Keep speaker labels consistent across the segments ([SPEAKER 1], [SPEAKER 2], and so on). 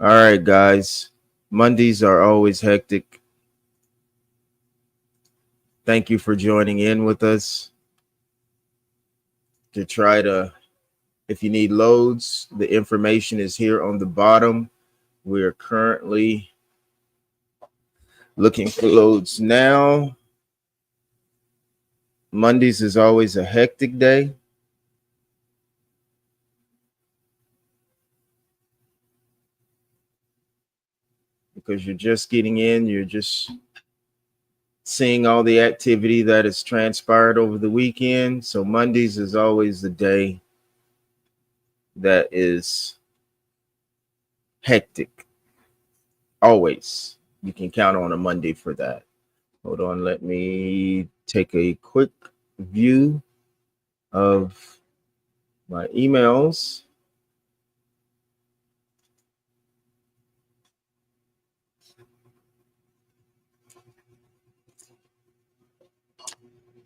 [SPEAKER 1] All right, guys. Mondays are always hectic. Thank you for joining in with us to try to, if you need loads, the information is here on the bottom. We're currently looking for loads now. Mondays is always a hectic day. Because you're just getting in, you're just seeing all the activity that has transpired over the weekend. So Mondays is always the day that is hectic. Always. You can count on a Monday for that. Hold on, let me take a quick view of my emails.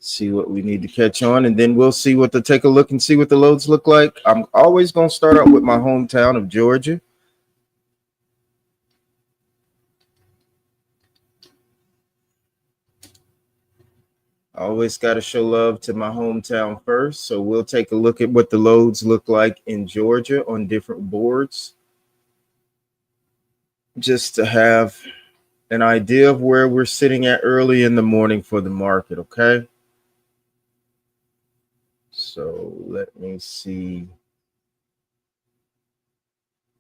[SPEAKER 1] See what we need to catch on, and then we'll see what to take a look and see what the loads look like. I'm always going to start out with my hometown of Georgia. I always got to show love to my hometown first. So we'll take a look at what the loads look like in Georgia on different boards, just to have an idea of where we're sitting at early in the morning for the market. Okay. So let me see.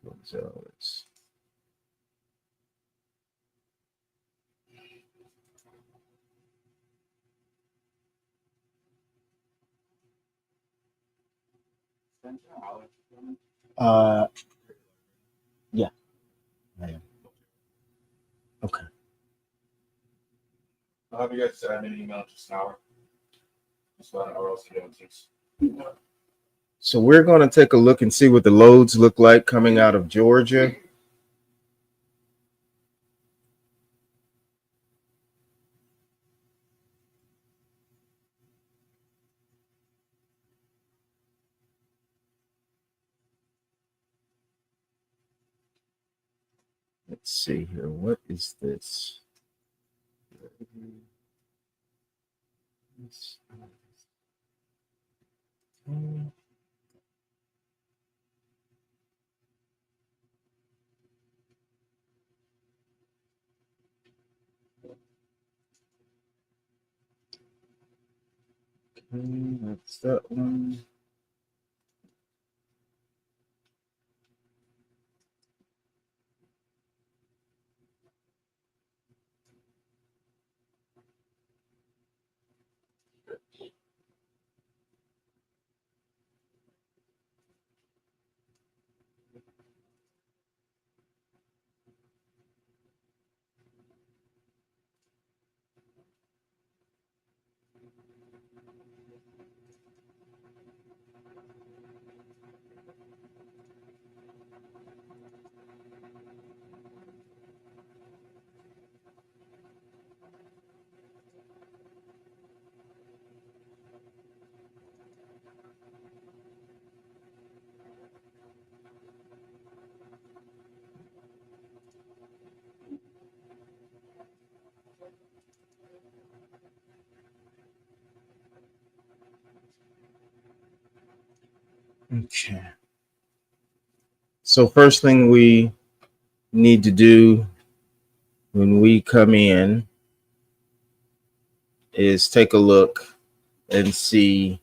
[SPEAKER 1] Gonzalez. Uh, yeah, I am. Okay.
[SPEAKER 2] I'll have you guys send an email just an hour. Just about an hour else to do.
[SPEAKER 1] So we're going to take a look and see what the loads look like coming out of Georgia. Let's see here. What is this? Okay, that's that one. Okay. So first thing we need to do when we come in is take a look and see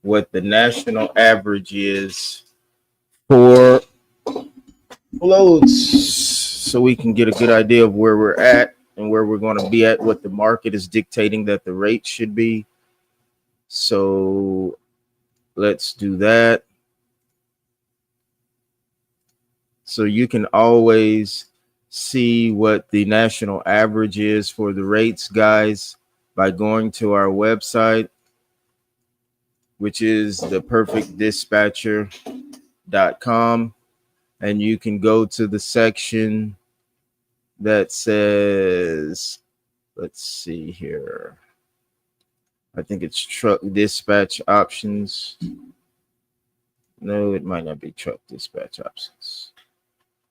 [SPEAKER 1] what the national average is for loads so we can get a good idea of where we're at and where we're going to be at, what the market is dictating that the rate should be. So let's do that. So you can always see what the national average is for the rates, guys, by going to our website, which is theperfectdispatcher.com. And you can go to the section that says, let's see here. I think it's truck dispatch options. No, it might not be truck dispatch options.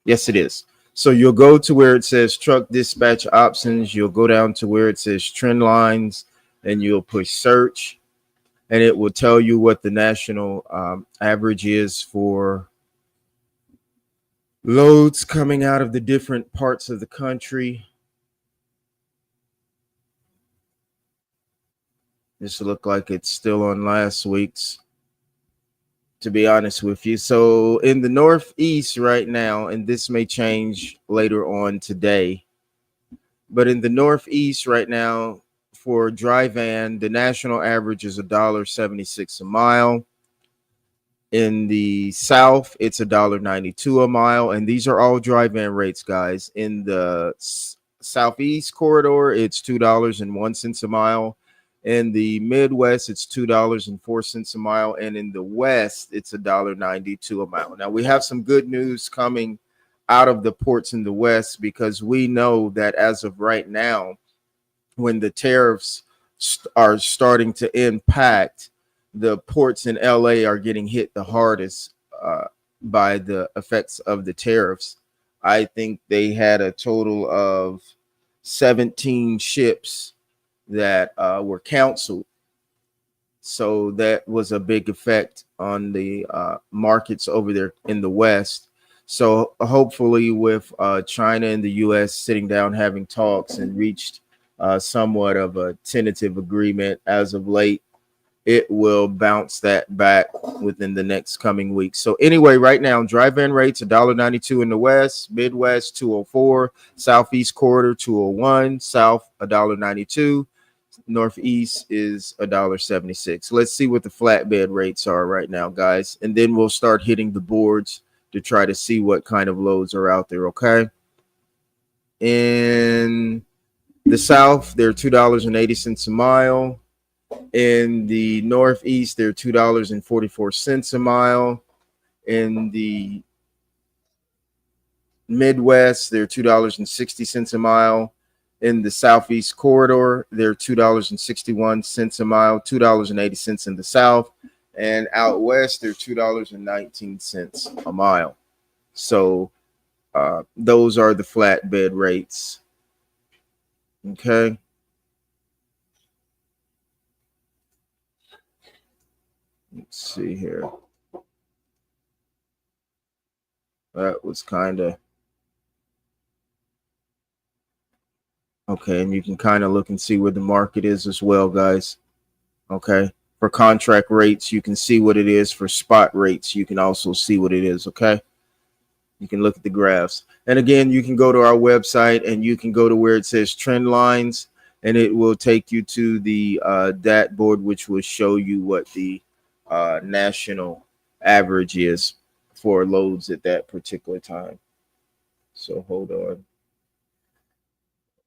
[SPEAKER 1] Yes, it is. So you'll go to where it says truck dispatch options. You'll go down to where it says trend lines, and you'll push search, and it will tell you what the national average is for loads coming out of the different parts of the country. This look like it's still on last week's, to be honest with you. So in the Northeast right now, and this may change later on today, but in the Northeast right now for dry van, the national average is $1.76 a mile. In the South, it's $1.92 a mile, and these are all dry van rates, guys. In the Southeast corridor, it's $2.01 a mile. In the Midwest, it's $2.04 a mile, and in the West, it's $1.92 a mile. Now we have some good news coming out of the ports in the West, because we know that as of right now, when the tariffs are starting to impact, the ports in LA are getting hit the hardest by the effects of the tariffs. I think they had a total of 17 ships that were canceled. So that was a big effect on the markets over there in the West. So hopefully, with China and the U.S. sitting down having talks and reached somewhat of a tentative agreement as of late, it will bounce that back within the next coming weeks. So anyway, right now, dry van rates $1.92 in the West, Midwest 204, Southeast corridor 201, South $1.92. Northeast is $1.76. Let's see what the flatbed rates are right now, guys, and then we'll start hitting the boards to try to see what kind of loads are out there. Okay. In the South, they're $2.80 a mile. In the Northeast, they're $2.44 a mile. In the Midwest, they're $2.60 a mile. In the Southeast corridor, they're $2.61 a mile, $2.80 in the South. And out West, they're $2.19 a mile. So those are the flatbed rates. Okay. Let's see here. That was kind of okay. And you can kind of look and see where the market is as well, guys. Okay. For contract rates, you can see what it is. For spot rates, you can also see what it is. Okay. You can look at the graphs. And again, you can go to our website and you can go to where it says trend lines, and it will take you to the DAT board, which will show you what the national average is for loads at that particular time. So hold on.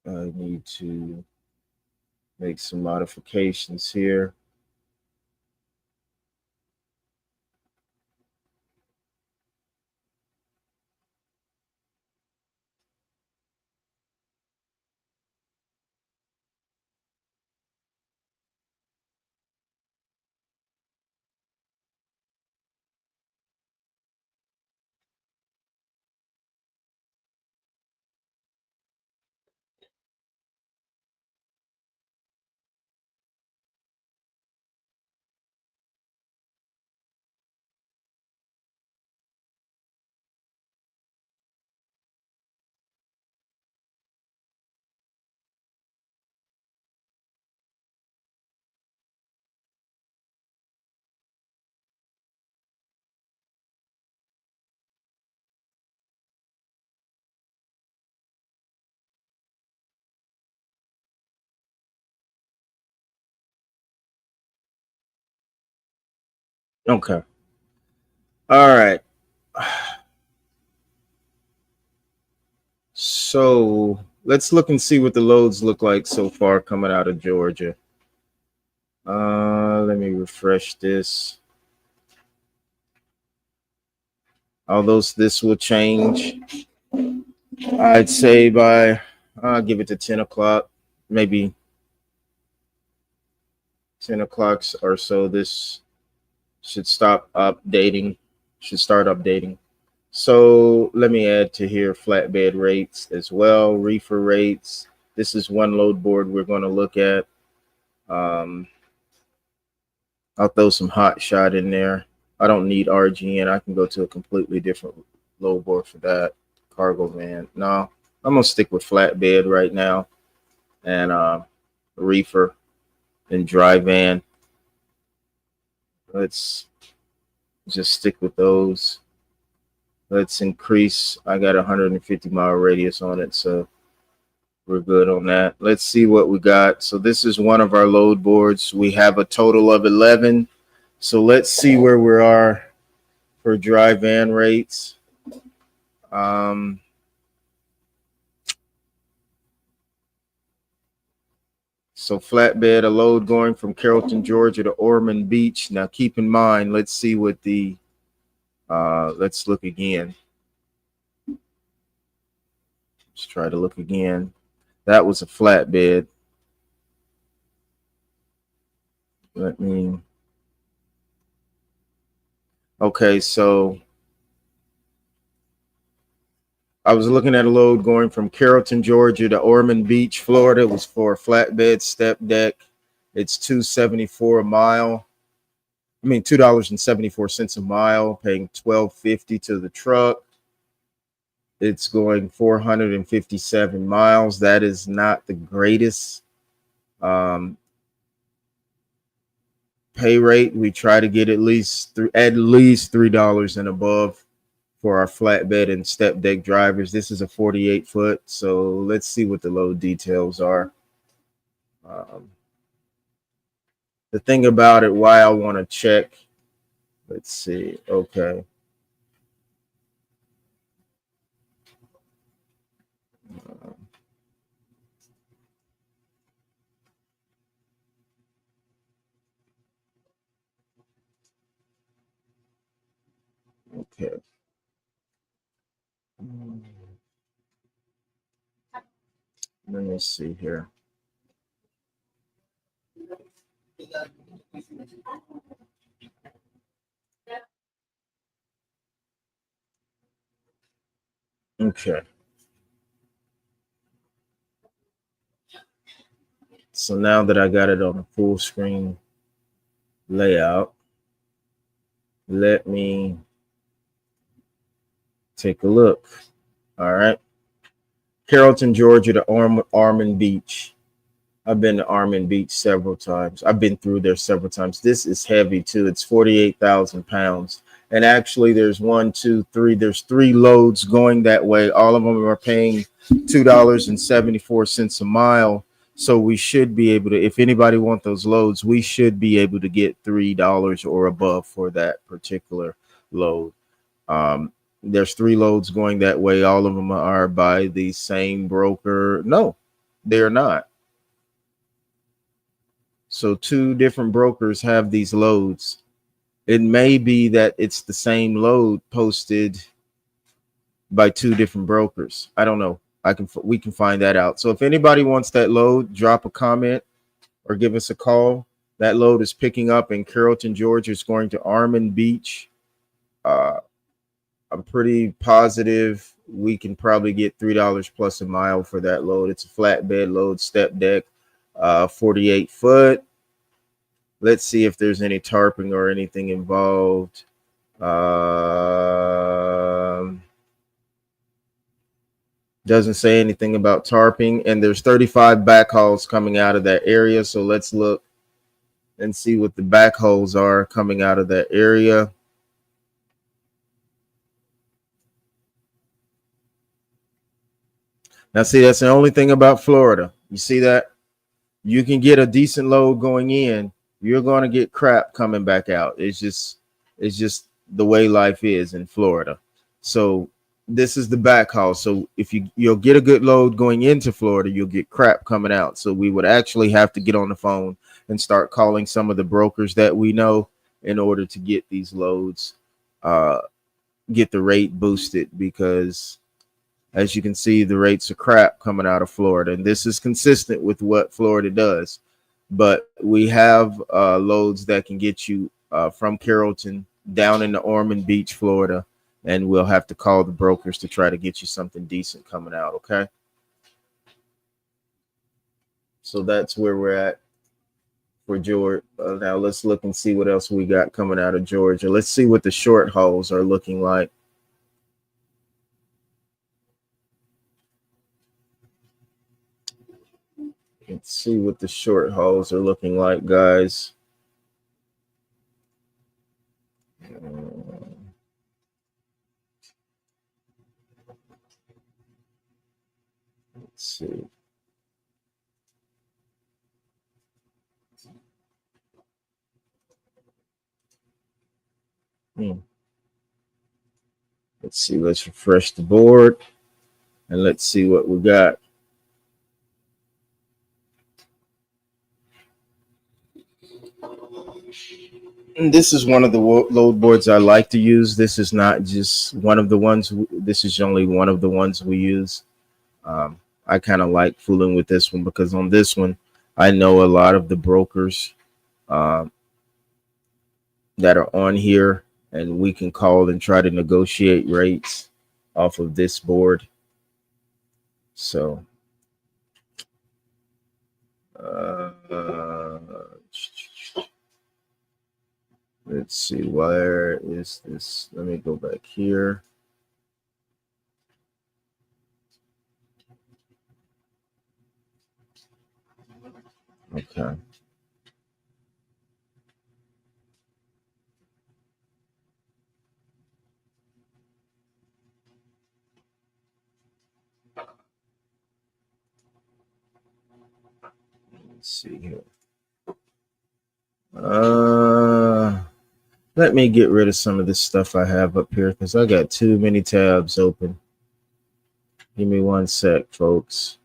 [SPEAKER 1] I need to make some modifications here. Okay. All right. So let's look and see what the loads look like so far coming out of Georgia. Let me refresh this. Although this will change, I'd say by I'll give it to 10 o'clock, maybe 10 o'clock or so. This should stop updating, should start updating. So let me add to here flatbed rates as well, reefer rates. This is one load board we're going to look at. Um, I'll throw some hot shot in there. I don't need RGN. I can go to a completely different load board for that. Cargo van. No, I'm going to stick with flatbed right now, and reefer and dry van. Let's just stick with those. Let's increase. I got a 150-mile radius on it, so we're good on that. Let's see what we got. So this is one of our load boards. We have a total of 11. So let's see where we are for dry van rates. So flatbed, a load going from Carrollton, Georgia to Ormond Beach. Now keep in mind, let's see what the, let's look again. Let's try to look again. That was a flatbed. Let me, okay, so I was looking at a load going from Carrollton, Georgia to Ormond Beach, Florida. It was for a flatbed step deck. It's $2.74 a mile. I mean, $2.74 a mile, paying $12.50 to the truck. It's going 457 miles. That is not the greatest pay rate. We try to get at least $3 and above for our flatbed and step deck drivers. This is a 48 foot. So let's see what the load details are. The thing about it, why I want to check, let's see. Okay. Okay. Let me see here. Okay. So now that I got it on a full screen layout, let me take a look. All right. Carrollton, Georgia to Ormond Beach. I've been to Ormond Beach several times. I've been through there several times. This is heavy too. It's 48,000 pounds. And actually there's there's three loads going that way. All of them are paying $2.74 a mile. So we should be able to, if anybody wants those loads, we should be able to get $3 or above for that particular load. There's three loads going that way. All of them are by the same broker. No, they're not. So two different brokers have these loads. It may be that it's the same load posted by two different brokers. I don't know. We can find that out. So if anybody wants that load, drop a comment or give us a call. That load is picking up in Carrollton, Georgia. It's going to Ormond Beach. I'm pretty positive we can probably get $3 plus a mile for that load. It's a flatbed load, step deck, 48 foot. Let's see if there's any tarping or anything involved. Doesn't say anything about tarping, and there's 35 backhauls coming out of that area. So let's look and see what the backhauls are coming out of that area. Now, see, that's the only thing about Florida. You see that? You can get a decent load going in. You're going to get crap coming back out. It's just the way life is in Florida. So this is the backhaul. So if you'll get a good load going into Florida, you'll get crap coming out. So we would actually have to get on the phone and start calling some of the brokers that we know in order to get these loads, get the rate boosted, because as you can see, the rates are crap coming out of Florida. And this is consistent with what Florida does. But we have loads that can get you from Carrollton down into Ormond Beach, Florida, and we'll have to call the brokers to try to get you something decent coming out. Okay. So that's where we're at for Georgia. Now let's look and see what else we got coming out of Georgia. Let's see what the short hauls are looking like. Let's see what the short hauls are looking like, guys. Let's see. Let's see. Let's refresh the board and let's see what we got. And this is one of the load boards I like to use. This is not just one of the ones. This is only one of the ones we use. I kind of like fooling with this one because on this one, I know a lot of the brokers that are on here, and we can call and try to negotiate rates off of this board. So, let's see, where is this? Let me go back here. Okay. Let's see here. Let me get rid of some of this stuff I have up here because I got too many tabs open. Give me 1 sec, folks.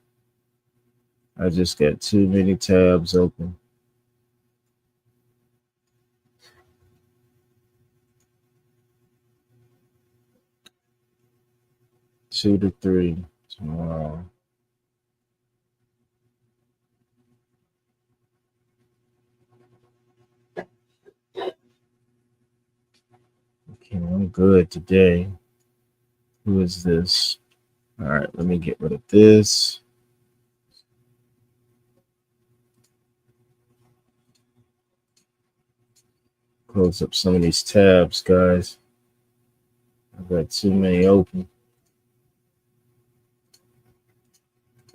[SPEAKER 1] I just got too many tabs open. Two to three tomorrow. Okay, I'm good today. Who is this? All right, let me get rid of this. Close up some of these tabs, guys. I've got too many open.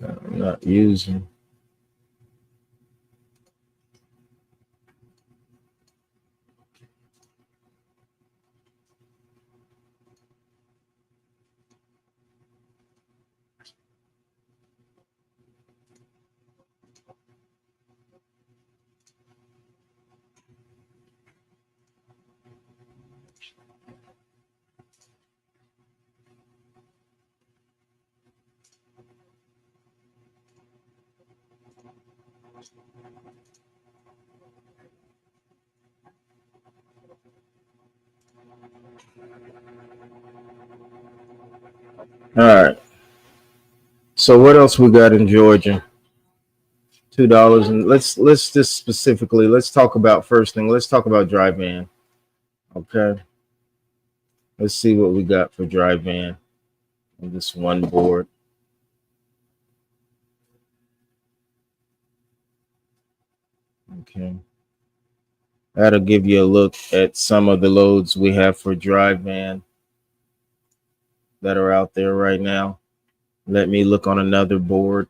[SPEAKER 1] I'm not using. All right. So what else we got in Georgia? $2, and let's just specifically let's talk about first thing. Let's talk about dry van. Okay. Let's see what we got for dry van on this one board. Okay. That'll give you a look at some of the loads we have for dry van that are out there right now. Let me look on another board.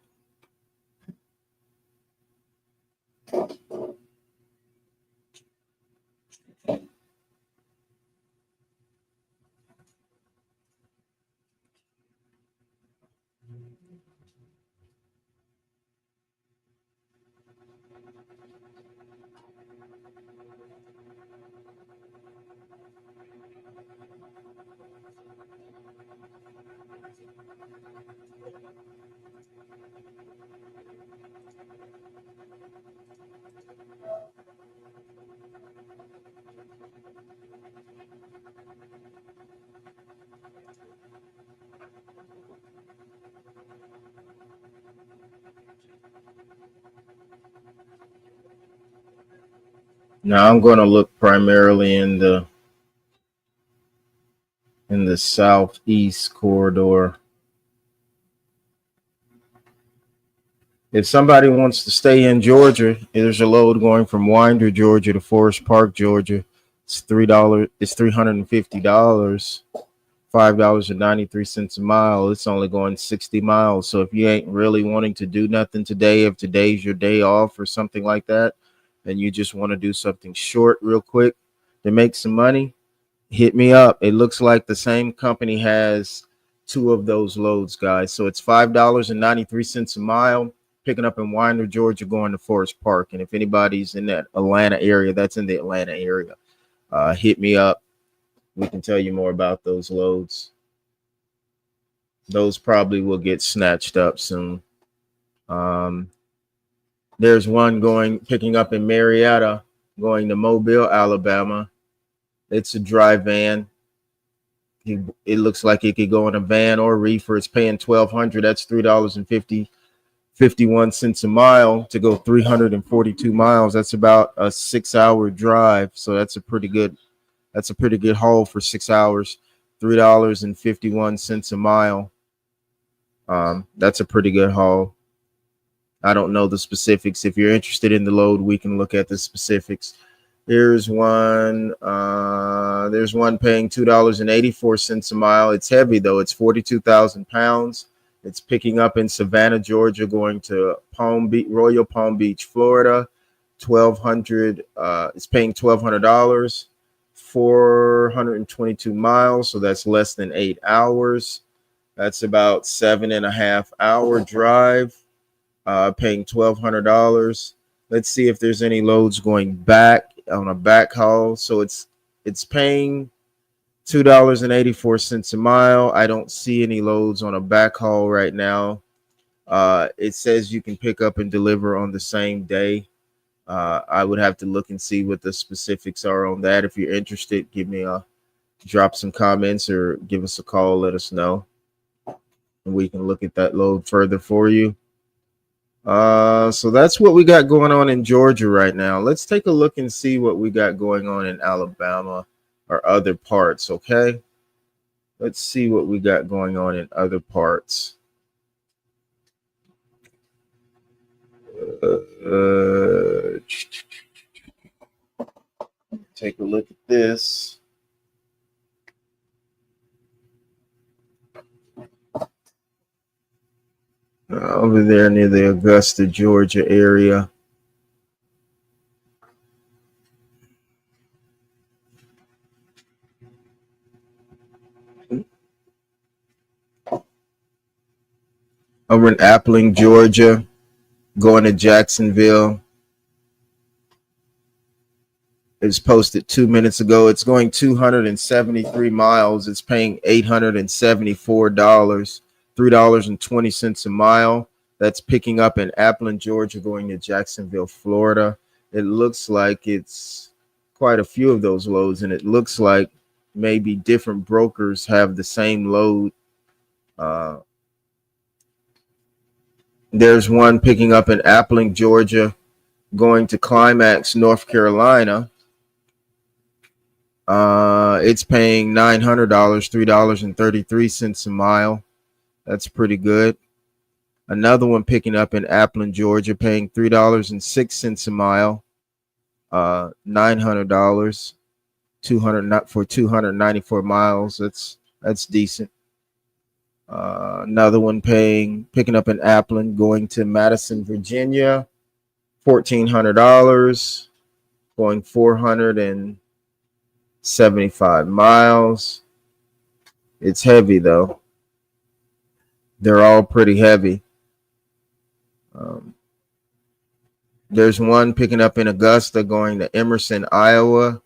[SPEAKER 1] Now I'm going to look primarily in the in the southeast corridor. If somebody wants to stay in Georgia, there's a load going from Winder, Georgia to Forest Park, Georgia. It's $3. It's $350. $5.93 a mile. It's only going 60 miles. So if you ain't really wanting to do nothing today, if today's your day off or something like that, and you just want to do something short real quick to make some money, hit me up. It looks like the same company has two of those loads, guys. So it's $5.93 a mile, picking up in Winder, Georgia, going to Forest Park. And if anybody's in that Atlanta area, that's in the Atlanta area, hit me up. We can tell you more about those loads. Those probably will get snatched up soon. There's one picking up in Marietta, going to Mobile, Alabama. It's a dry van. It looks like it could go in a van or reefer. It's paying $1,200. That's $3.51 a mile to go 342 miles. That's about a 6-hour drive. So that's a pretty good haul for 6 hours. $3.51 a mile. That's a pretty good haul. I don't know the specifics. If you're interested in the load, we can look at the specifics. There's one paying $2.84 a mile. It's heavy though. It's 42,000 pounds. It's picking up in Savannah, Georgia, going to Royal Palm Beach, Florida. $1,200. It's paying $1,200. 422 miles, so that's less than 8 hours. That's about 7.5-hour drive, paying $1,200. Let's see if there's any loads going back on a back haul. So it's paying $2.84 a mile. I don't see any loads on a back haul right now. It says you can pick up and deliver on the same day. I would have to look and see what the specifics are on that. If you're interested, drop some comments or give us a call. Let us know, and we can look at that load further for you. So that's what we got going on in Georgia right now. Let's take a look and see what we got going on in Alabama or other parts. Okay, let's see what we got going on in other parts. Take a look at this. Over there near the Augusta, Georgia area. Over in Appling, Georgia, going to Jacksonville. It's posted 2 minutes ago. It's going 273 miles. It's paying $874, $3.20 a mile. That's picking up in Appling, Georgia, going to Jacksonville, Florida. It looks like it's quite a few of those loads, and it looks like maybe different brokers have the same load. There's one picking up in Appling, Georgia, going to Climax, North Carolina. It's paying $900, $3.33 a mile. That's pretty good. Another one picking up in Appling, Georgia, paying $3.06 a mile. $900, 294 miles. That's decent. Another one picking up in Appling, going to Madison, Virginia, $1,400, going 475 miles. It's heavy though. They're all pretty heavy. There's one picking up in Augusta, going to Emerson, Iowa.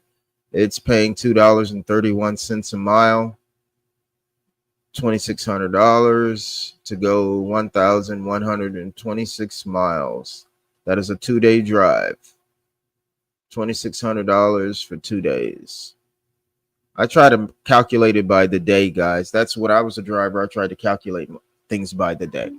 [SPEAKER 1] It's paying $2.31 a mile. $2,600 to go 1,126 miles. That is a 2-day drive. $2,600 for 2 days. I try to calculate it by the day, guys. That's what I was a driver. I tried to calculate things by the day.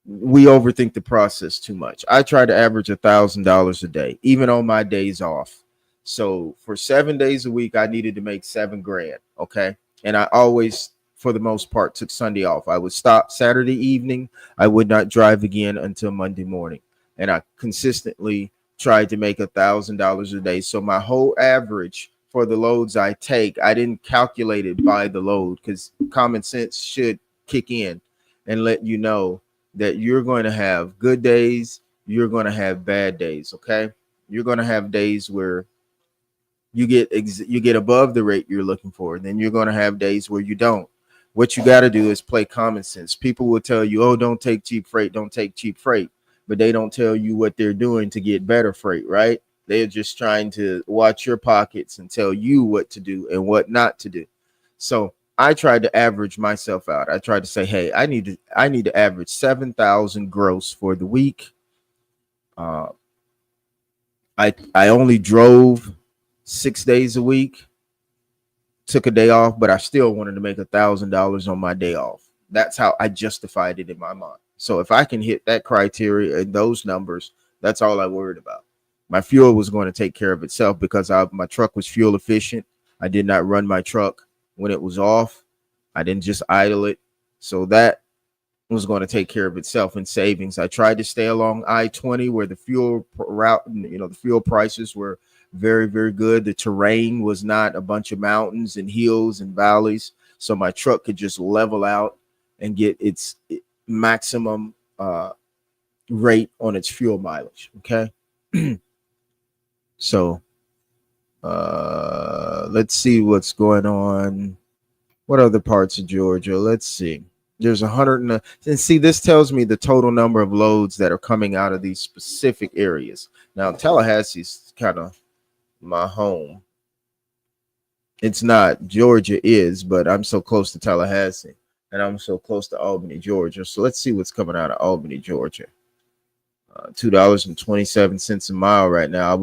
[SPEAKER 1] We overthink the process too much. I try to average $1,000 a day, even on my days off. So for 7 days a week, I needed to make $7,000. Okay. And I always, for the most part, took Sunday off. I would stop Saturday evening. I would not drive again until Monday morning. And I consistently tried to make $1,000 a day. So my whole average for the loads I take, I didn't calculate it by the load because common sense should kick in and let you know that you're going to have good days, you're going to have bad days. Okay, you're going to have days where you get above the rate you're looking for, and then you're going to have days where you don't. What you got to do is play common sense. People will tell you, oh, don't take cheap freight, don't take cheap freight, but they don't tell you what they're doing to get better freight, right? They're just trying to watch your pockets and tell you what to do and what not to do. So I tried to average myself out. I tried to say, hey, I need to average 7,000 gross for the week. uh, I only drove 6 days a week, took a day off, but I still wanted to make $1,000 on my day off. That's how I justified it in my mind. So if I can hit that criteria and those numbers, that's all I worried about. My fuel was going to take care of itself because my truck was fuel efficient. I did not run my truck when it was off. I didn't just idle it. So that was going to take care of itself in savings. I tried to stay along I-20 where the fuel route, the fuel prices were very, very good. The terrain was not a bunch of mountains and hills and valleys. So my truck could just level out and get its maximum rate on its fuel mileage. Okay. So let's see what's going on. What other parts of Georgia? Let's see. There's 100 and see, this tells me the total number of loads that are coming out of these specific areas. Now, Tallahassee's kind of my home. It's not. Georgia is, but I'm so close to Tallahassee and I'm so close to Albany, Georgia. So let's see what's coming out of Albany, Georgia. $2.27 a mile right now. I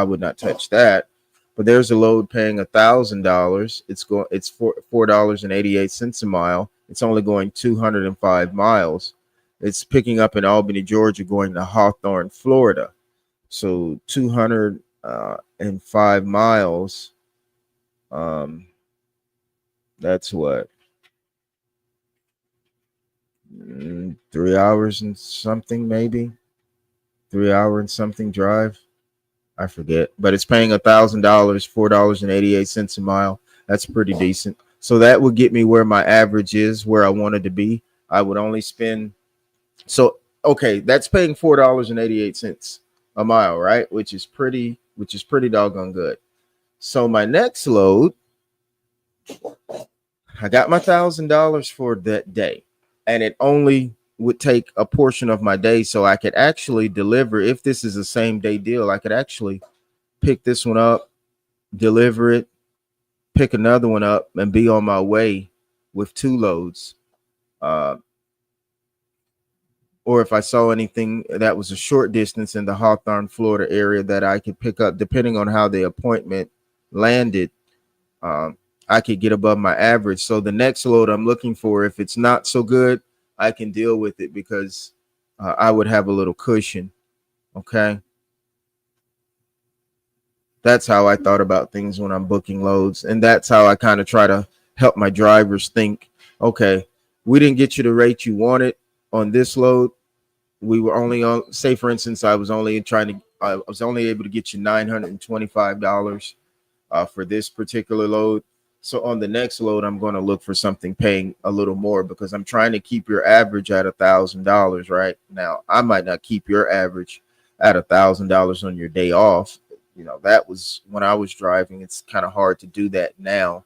[SPEAKER 1] would not touch that. But there's a load paying $1,000. It's $4.88 a mile. It's only going 205 miles. It's picking up in Albany, Georgia, going to Hawthorne, Florida. So 205 miles. That's what, 3 hours and something, maybe 3 hour and something drive. I forget, but it's paying $1,000, $4.88 a mile. That's pretty decent. So that would get me where my average is, where I wanted to be. I would only spend. So okay, that's paying $4.88 a mile, right? Which is pretty doggone good. So my next load, I got my $1,000 for that day, and it only would take a portion of my day, so I could actually deliver. If this is a same day deal, I could actually pick this one up, deliver it, pick another one up, and be on my way with two loads. Or if I saw anything that was a short distance in the Hawthorne, Florida area that I could pick up, depending on how the appointment landed, I could get above my average. So the next load I'm looking for, if it's not so good, I can deal with it because I would have a little cushion. Okay. That's how I thought about things when I'm booking loads. And that's how I kind of try to help my drivers think, okay, we didn't get you the rate you wanted on this load. We were only on, say, for instance, I was only able to get you $925 for this particular load. So on the next load, I'm going to look for something paying a little more because I'm trying to keep your average at $1,000 right now. I might not keep your average at $1,000 on your day off. That was when I was driving. It's kind of hard to do that now.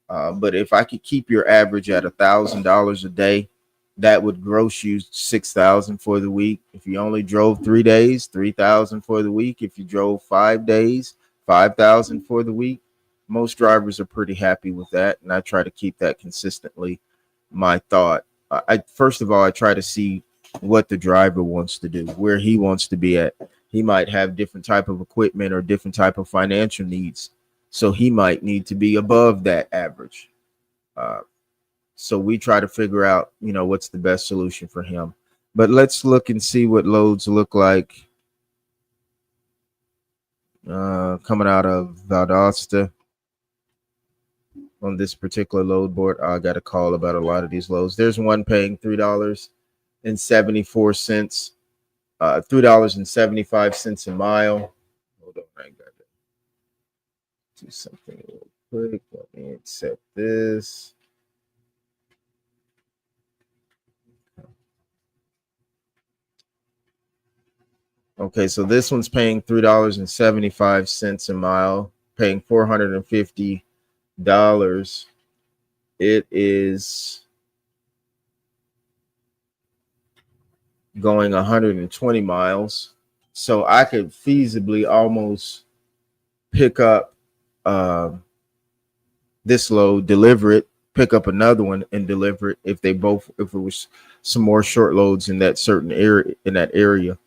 [SPEAKER 1] But if I could keep your average at $1,000 a day, that would gross you $6,000 for the week. If you only drove 3 days, $3,000 for the week. If you drove 5 days, $5,000 for the week. Most drivers are pretty happy with that, and I try to keep that consistently. My thought, I first of all, I try to see what the driver wants to do, where he wants to be at. He might have different type of equipment or different type of financial needs, so he might need to be above that average. So we try to figure out, what's the best solution for him. But let's look and see what loads look like coming out of Valdosta. on this particular load board. I got a call about a lot of these loads. There's one paying $3.74, $3.75 a mile. Hold on, I got to do something real quick. Let me accept this. Okay, so this one's paying $3.75 a mile, paying $450. It is going 120 miles. So I could feasibly almost pick up this load, deliver it, pick up another one and deliver it if it was some more short loads in that certain area,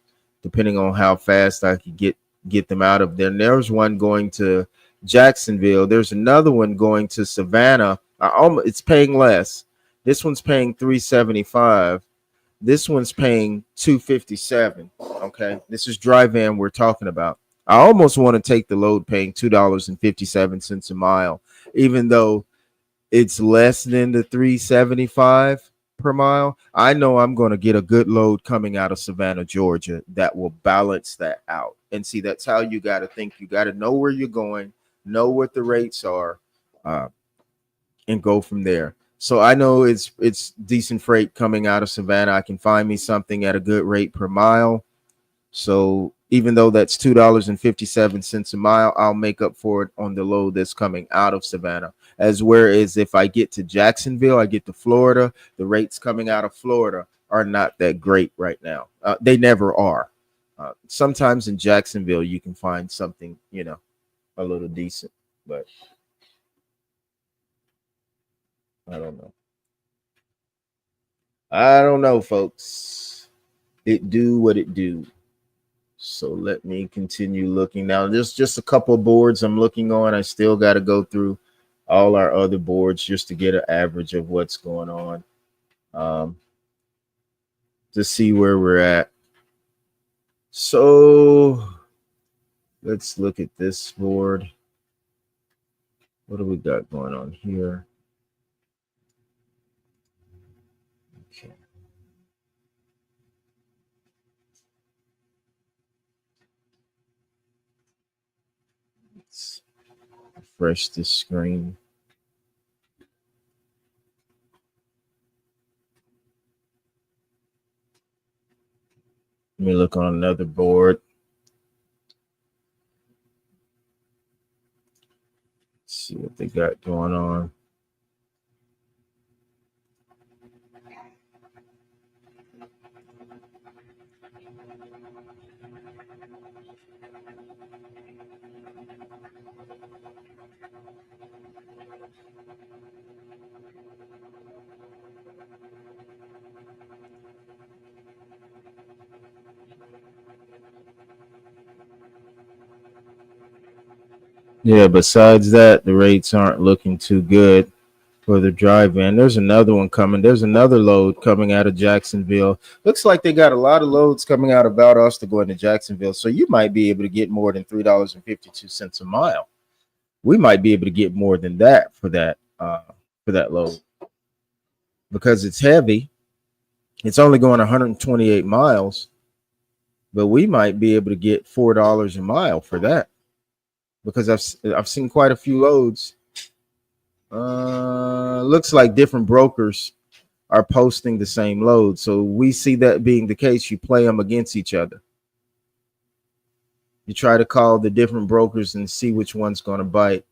[SPEAKER 1] depending on how fast I could get them out of there. And there's one going to Jacksonville. There's another one going to Savannah. It's paying less. This one's paying $3.75. This one's paying $2.57. Okay, this is dry van we're talking about. I almost want to take the load paying $2.57 a mile, even though it's less than the $3.75 per mile. I know I'm going to get a good load coming out of Savannah, Georgia that will balance that out. And see, that's how you got to think. You got to know where you're going, know what the rates are, and go from there. So I know it's decent freight coming out of Savannah. I can find me something at a good rate per mile. So even though that's $2.57 a mile, I'll make up for it on the load that's coming out of Savannah. As whereas if I get to Jacksonville, I get to Florida, the rates coming out of Florida are not that great right now. They never are. Sometimes in Jacksonville, you can find something, a little decent, but I don't know, folks. It do what it do. So let me continue looking. Now, there's just a couple of boards I'm looking on. I still got to go through all our other boards just to get an average of what's going on, to see where we're at. So let's look at this board. What do we got going on here? Okay. Let's refresh this screen. Let me look on another board. Let's see what they got going on. Yeah, besides that, the rates aren't looking too good for the dry van. There's another one coming. There's another load coming out of Jacksonville. Looks like they got a lot of loads coming out of Valdosta going to Jacksonville. So you might be able to get more than $3.52 a mile. We might be able to get more than that for that load because it's heavy. It's only going 128 miles, but we might be able to get $4 a mile for that because I've seen quite a few loads. Looks like different brokers are posting the same load. So we see that being the case, you play them against each other. You try to call the different brokers and see which one's going to bite.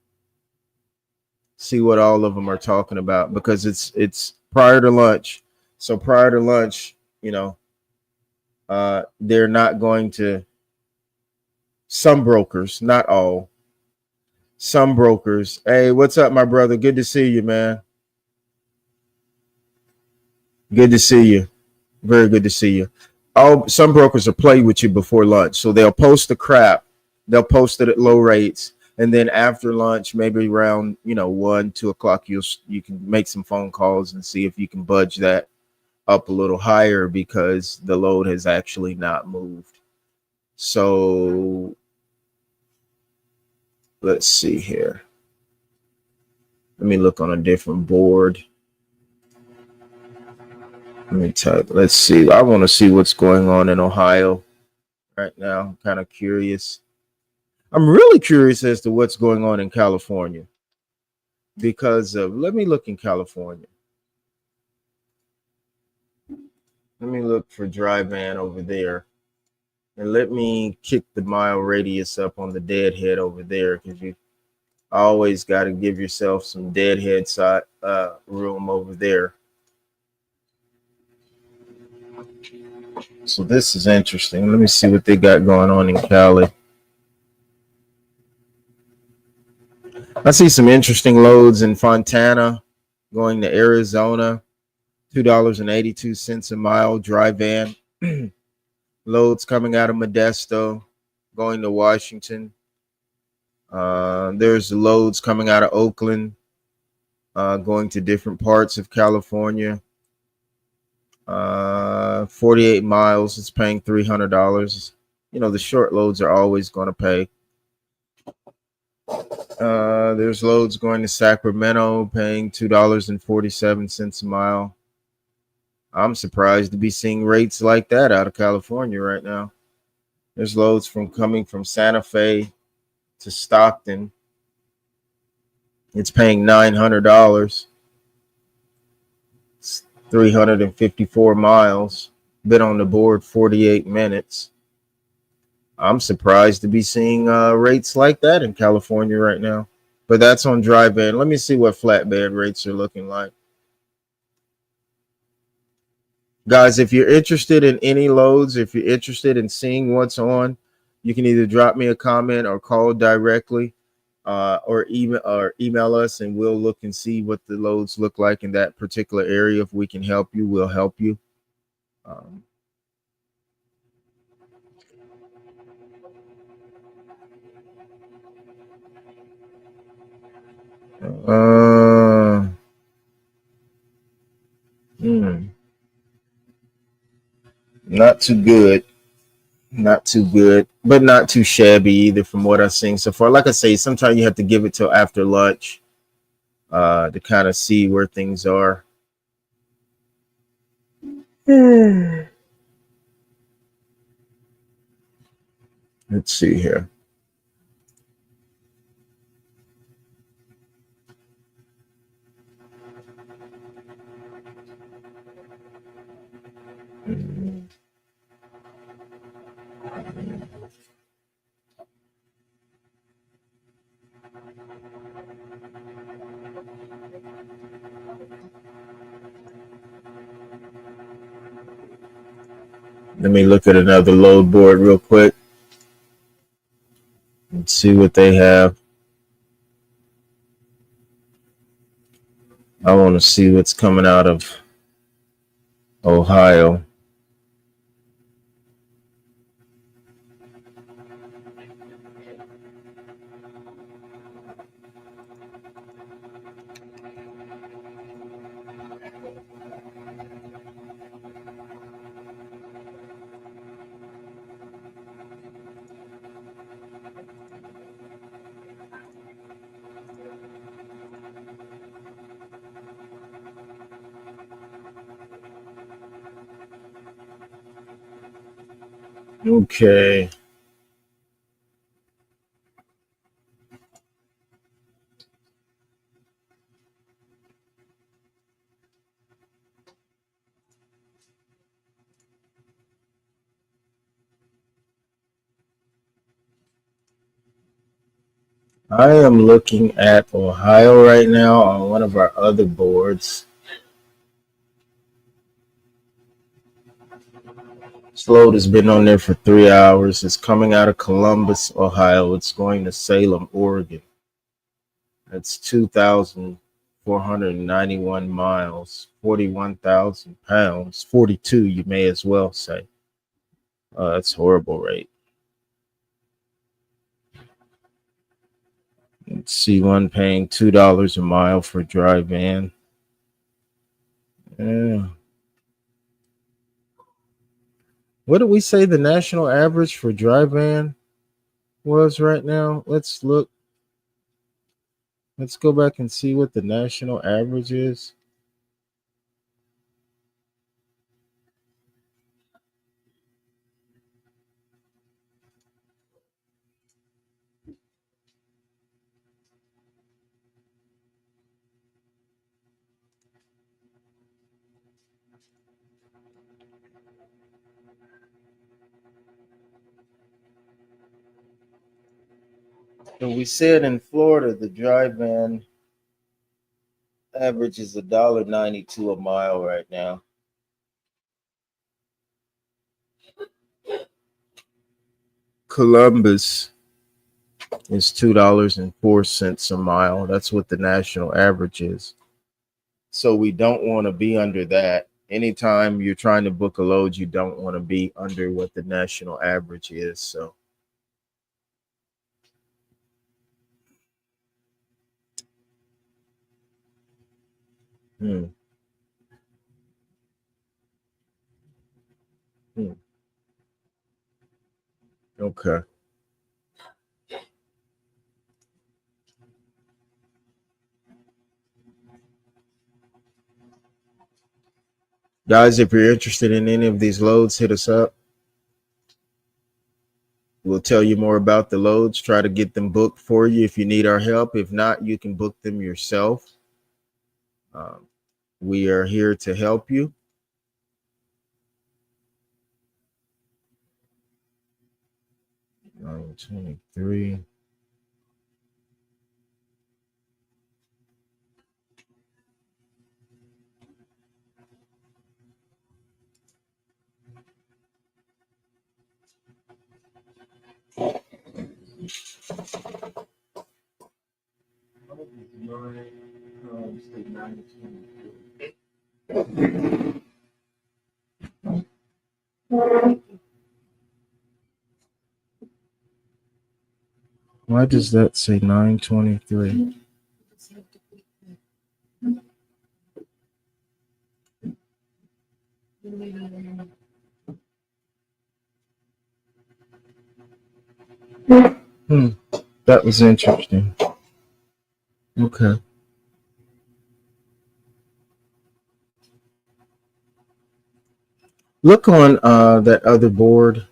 [SPEAKER 1] See what all of them are talking about because it's prior to lunch. So prior to lunch, they're not going to, some brokers, not all, some brokers. Hey, what's up, my brother? Good to see you, man. Good to see you. Very good to see you. Some brokers will play with you before lunch. So they'll post the crap. They'll post it at low rates. And then after lunch, maybe around, 1, 2 o'clock, you can make some phone calls and see if you can budge that up a little higher because the load has actually not moved. So let's see here. Let me look on a different board. Let me type. Let's see. I want to see what's going on in Ohio right now. I'm kind of curious. I'm really curious as to what's going on in California because let me look in California. Let me look for dry van over there. And let me kick the mile radius up on the deadhead over there because you always got to give yourself some deadhead side room over there. So this is interesting. Let me see what they got going on in Cali. I see some interesting loads in Fontana going to Arizona, $2.82 a mile, dry van. Loads coming out of Modesto going to Washington. There's loads coming out of Oakland going to different parts of California. 48 miles, it's paying $300. You know, the short loads are always going to pay. There's loads going to Sacramento paying $2.47 a mile. I'm surprised to be seeing rates like that out of California right now. There's loads coming from Santa Fe to Stockton. It's paying $900. It's 354 miles. Been on the board 48 minutes. I'm surprised to be seeing rates like that in California right now. But that's on dry van. Let me see what flatbed rates are looking like. Guys, if you're interested in any loads, if you're interested in seeing what's on, you can either drop me a comment or call directly or email us, and we'll look and see what the loads look like in that particular area. If we can help you, we'll help you. Uh, hmm. Not too good. Not too good, but not too shabby either from what I've seen so far. Like I say, sometimes you have to give it till after lunch to kind of see where things are. Let's see here. Let me look at another load board real quick and see what they have. I want to see what's coming out of Ohio. Okay. I am looking at Ohio right now on one of our other boards. This load has been on there for 3 hours. It's coming out of Columbus, Ohio. It's going to Salem, Oregon. That's 2,491 miles, 41,000 pounds, 42, you may as well say. That's horrible rate. Let's see, one paying $2 a mile for dry van. Yeah. What did we say the national average for dry van was right now? Let's look. Let's go back and see what the national average is. And we said in Florida, the dry van average is $1.92 a mile right now. Columbus is $2.04 a mile. That's what the national average is. So we don't want to be under that. Anytime you're trying to book a load, you don't want to be under what the national average is. So hmm, hmm, okay. Guys, if you're interested in any of these loads, hit us up. We'll tell you more about the loads, try to get them booked for you if you need our help. If not, you can book them yourself. Um, we are here to help you. Oh, 23. Why does that say 923? Hmm, that was interesting. Okay. Look on that other board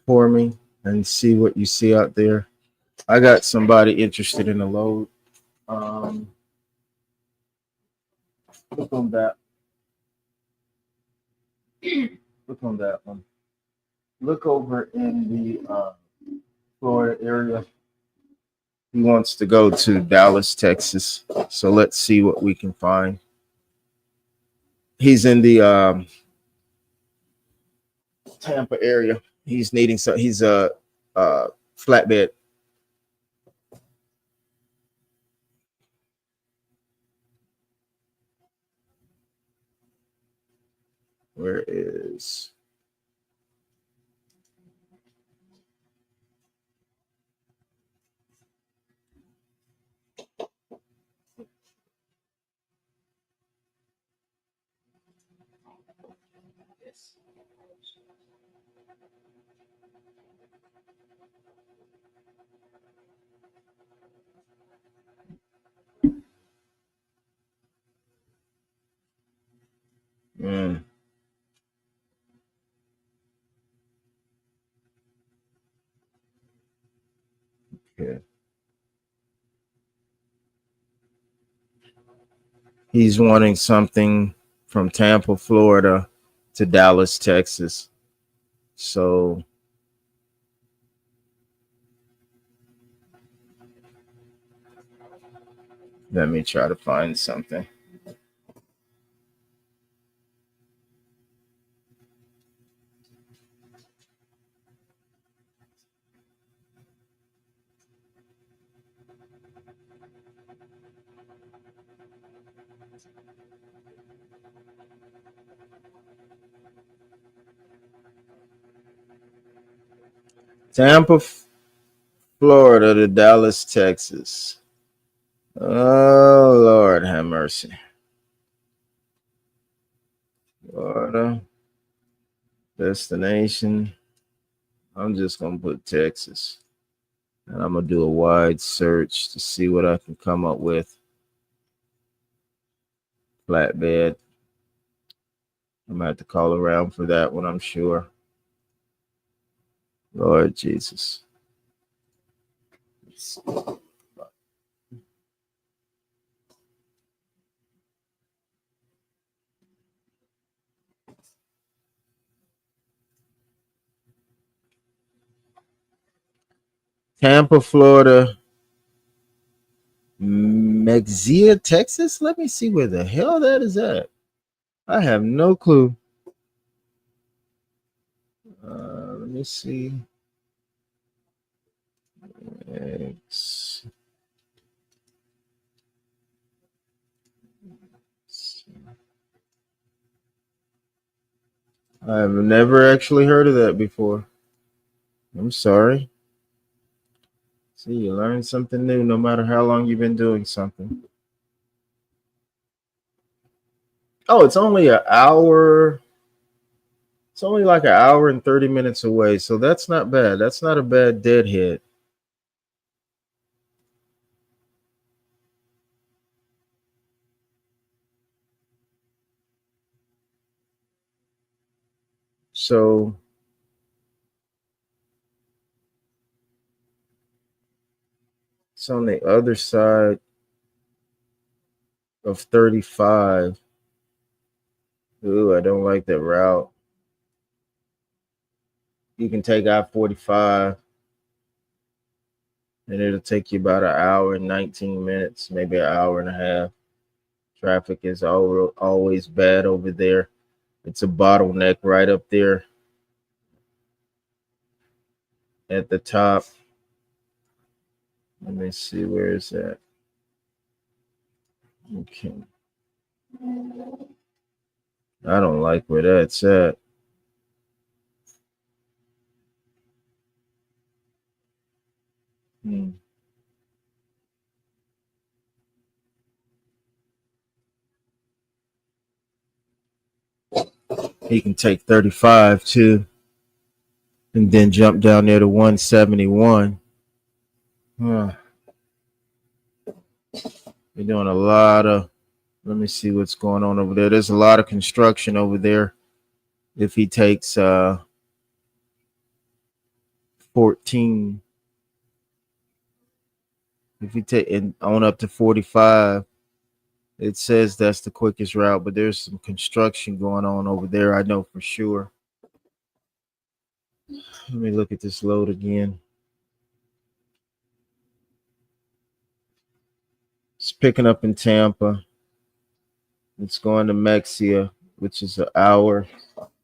[SPEAKER 1] for me and see what you see out there. I got somebody interested in a load. Um, look on that. Look on that one. Look over in the Florida area. He wants to go to Dallas, Texas. So let's see what we can find. He's in the Tampa area. He's needing so he's a flatbed. Where is mm, okay. He's wanting something from Tampa, Florida to Dallas, Texas. So let me try to find something. Tampa, Florida to Dallas, Texas. Oh Lord, have mercy. Florida destination. I'm just gonna put Texas. And I'm gonna do a wide search to see what I can come up with. Flatbed. I'm gonna have to call around for that one, I'm sure. Lord Jesus. Tampa, Florida. Mexia, Texas. Let me see where the hell that is at. I have no clue. Let me see. X. I've never actually heard of that before. I'm sorry. See, you learn something new no matter how long you've been doing something. Oh, it's only an hour. It's only like an hour and 30 minutes away. So that's not bad. That's not a bad deadhead. So it's on the other side of 35. Ooh, I don't like that route. You can take out 45 and it'll take you about an hour and 19 minutes, maybe an hour and a half. Traffic is always bad over there. It's a bottleneck right up there at the top. Let me see, where is that? Okay. I don't like where that's at. He can take 35 too, and then jump down there to 171. Huh. They're doing a lot of. Let me see what's going on over there. There's a lot of construction over there. If he takes 14, if he take and on up to 45, it says that's the quickest route, but there's some construction going on over there. I know for sure. Let me look at this load again. It's picking up in Tampa. It's going to Mexia, which is an hour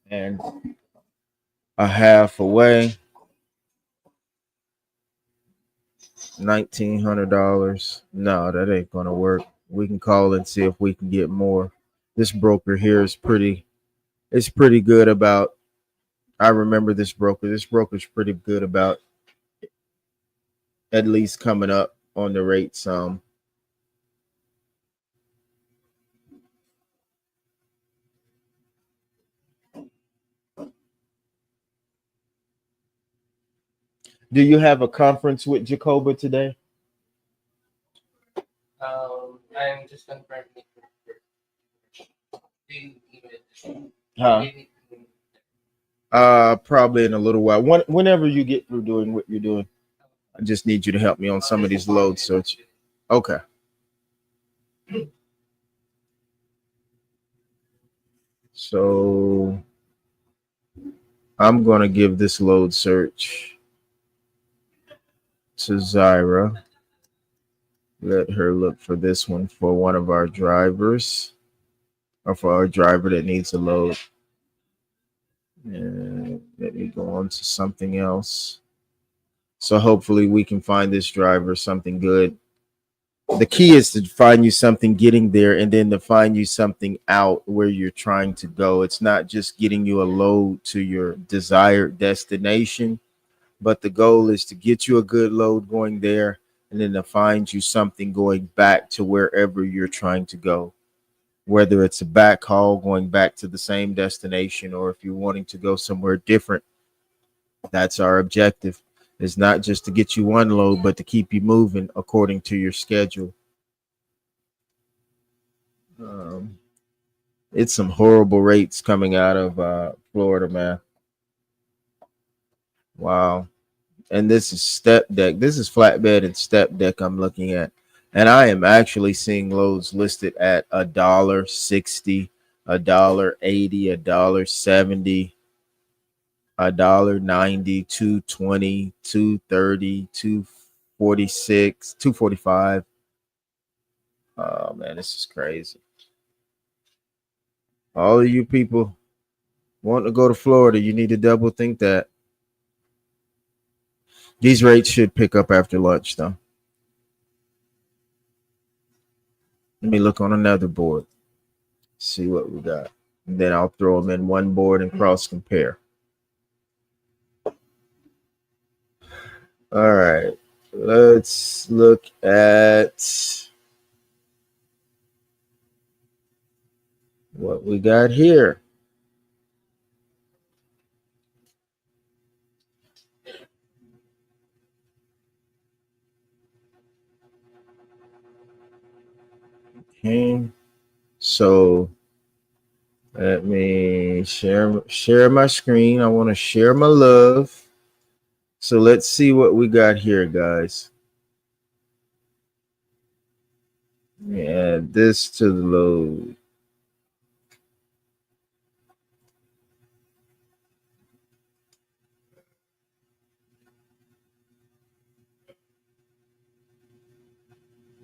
[SPEAKER 1] and a half away. $1,900. No, that ain't gonna work. We can call and see if we can get more. This broker here is pretty. It's pretty good about. I remember this broker. This broker's pretty good about at least coming up on the rate some. Do you have a conference with Jacoba today?
[SPEAKER 3] I'm just confirming.
[SPEAKER 1] Huh? Probably in a little while. Whenever you get through doing what you're doing, I just need you to help me on some of these load search. Okay. So I'm gonna give this load search to Zyra. Let her look for this one for one of our drivers, or for our driver that needs a load. And let me go on to something else. So hopefully we can find this driver something good. The key is to find you something getting there and then to find you something out where you're trying to go. It's not just getting you a load to your desired destination, but the goal is to get you a good load going there and then to find you something going back to wherever you're trying to go. Whether it's a back haul going back to the same destination, or if you're wanting to go somewhere different, that's our objective. It's not just to get you one load, but to keep you moving according to your schedule. Um, it's some horrible rates coming out of Florida, man. Wow. And this is step deck. This is flatbed and step deck I'm looking at. And I am actually seeing loads listed at $1.60, $1.80, $1.70, $1.90, 2.20, 2.30, 2.46, 2.45. Oh man, this is crazy. All of you people want to go to Florida, you need to double think that. These rates should pick up after lunch, though. Let me look on another board, see what we got. And then I'll throw them in one board and cross compare. All right. Let's look at what we got here. Okay. So let me share my screen. I want to share my love. So let's see what we got here, guys. Add this to the load.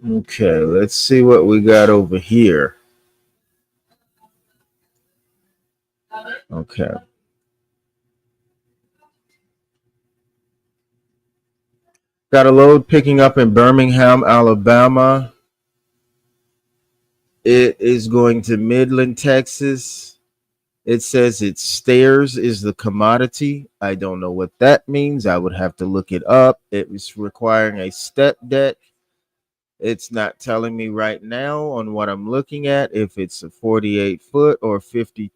[SPEAKER 1] Okay, let's see what we got over here. Okay. Got a load picking up in Birmingham, Alabama. It is going to Midland, Texas. It says it's stairs is the commodity. I don't know what that means. I would have to look it up. It was requiring a step deck. It's not telling me right now on what I'm looking at if it's a 48 foot or 50,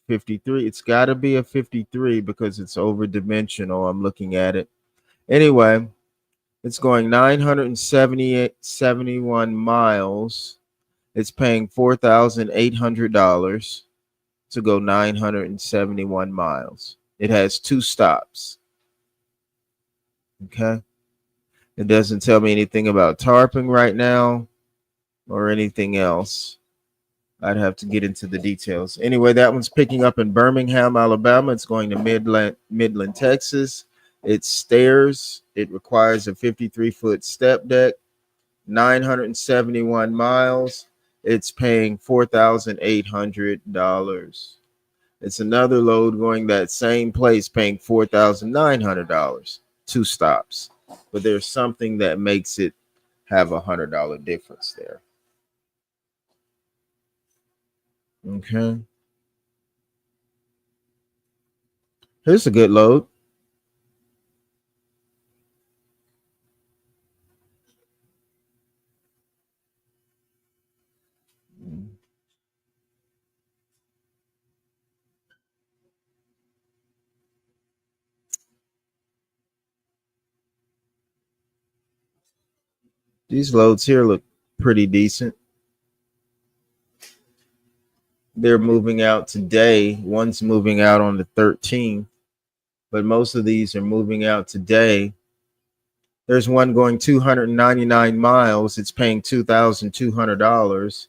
[SPEAKER 1] 53. It's got to be a 53 because it's over dimensional. I'm looking at it. Anyway, it's going 971 miles. It's paying $4,800 to go 971 miles. It has 2 stops. Okay. It doesn't tell me anything about tarping right now or anything else. I'd have to get into the details. Anyway, that one's picking up in Birmingham, Alabama. It's going to Midland, Texas. It's stairs. It requires a 53-foot step deck, 971 miles. It's paying $4,800. It's another load going that same place, paying $4,900. 2 stops. But there's something that makes it have $100 difference there. Okay. Here's a good load. These loads here look pretty decent. They're moving out today. One's moving out on the 13th, but most of these are moving out today. There's one going 299 miles. It's paying $2,200.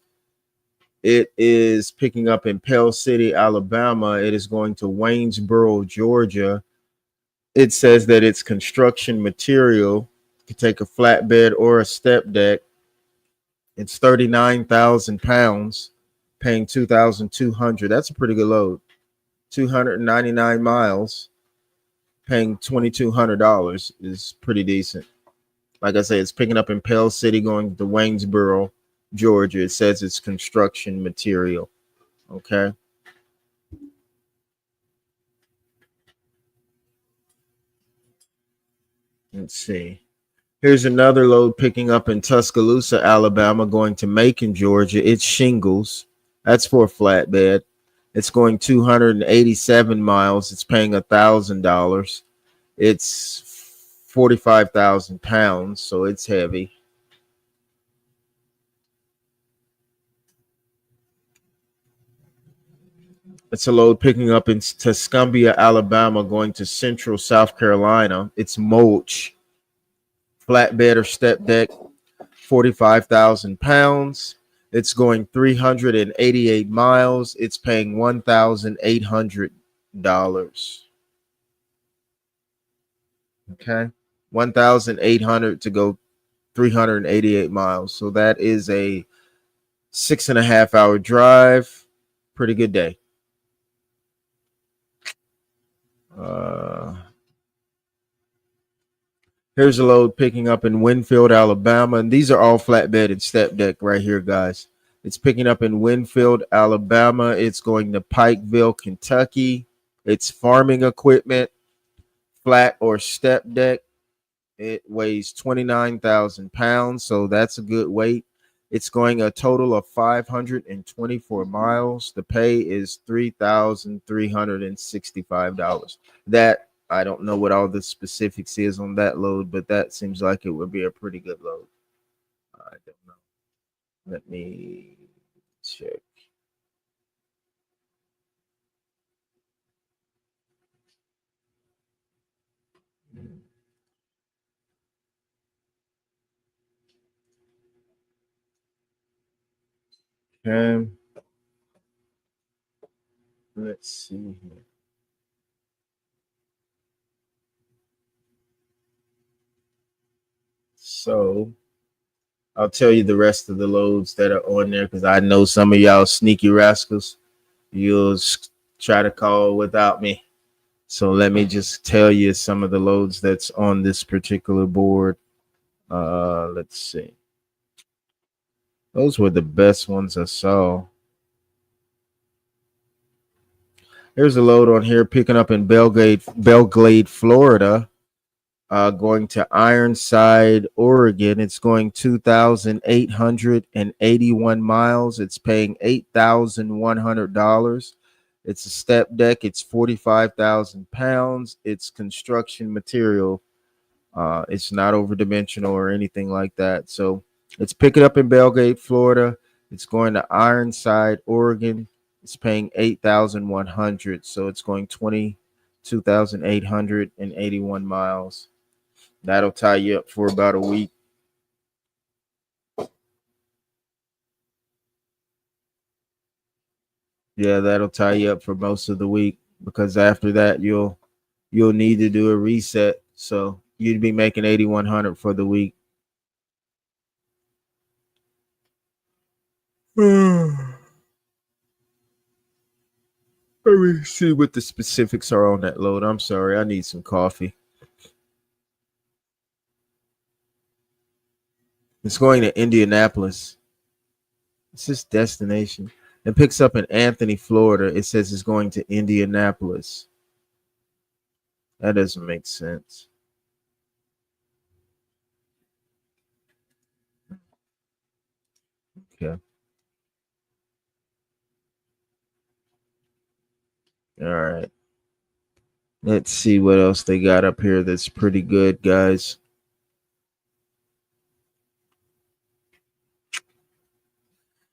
[SPEAKER 1] It is picking up in Pell City, Alabama. It is going to Waynesboro, Georgia. It says that it's construction material. You can take a flatbed or a step deck. It's 39,000 pounds, paying 2,200. That's a pretty good load. 299 miles, paying $2,200 is pretty decent. Like I say, it's picking up in Pell City, going to Waynesboro, Georgia. It says it's construction material. Okay. Let's see. Here's another load picking up in Tuscaloosa, Alabama, going to Macon, Georgia. It's shingles. That's for a flatbed. It's going 287 miles. It's paying $1,000. It's 45,000 pounds, so it's heavy. It's a load picking up in Tuscumbia, Alabama, going to Central South Carolina. It's mulch, flatbed or step deck, 45,000 pounds. It's going 388 miles. It's paying $1,800. Okay. 1,800 to go 388 miles. So that is a 6.5 hour drive. Pretty good day. Here's a load picking up in Winfield, Alabama. And these are all flatbed and step deck right here, guys. It's picking up in Winfield, Alabama. It's going to Pikeville, Kentucky. It's farming equipment, flat or step deck. It weighs 29,000 pounds, so that's a good weight. It's going a total of 524 miles. The pay is $3,365. That, I don't know what all the specifics is on that load, but that seems like it would be a pretty good load. I don't know. Let me check. Okay. Let's see here. So I'll tell you the rest of the loads that are on there because I know some of y'all sneaky rascals. You'll try to call without me. So let me just tell you some of the loads that's on this particular board. Let's see. Those were the best ones I saw. Here's a load on here picking up in Belglade, Florida. Going to Ironside, Oregon. It's going 2,881 miles. It's paying $8,100. It's a step deck. It's 45,000 pounds. It's construction material. It's not overdimensional or anything like that. So it's picking up in Belgrade, Florida. It's going to Ironside, Oregon. It's paying $8,100. So it's going 22,881 miles. That'll tie you up for about a week. Yeah, that'll tie you up for most of the week because after that you'll need to do a reset. So you'd be making 8,100 for the week. Let me see what the specifics are on that load. I'm sorry, I need some coffee. It's going to Indianapolis. It's this destination. It picks up in Anthony, Florida. It says it's going to Indianapolis. That doesn't make sense. Okay. All right. Let's see what else they got up here that's pretty good, guys.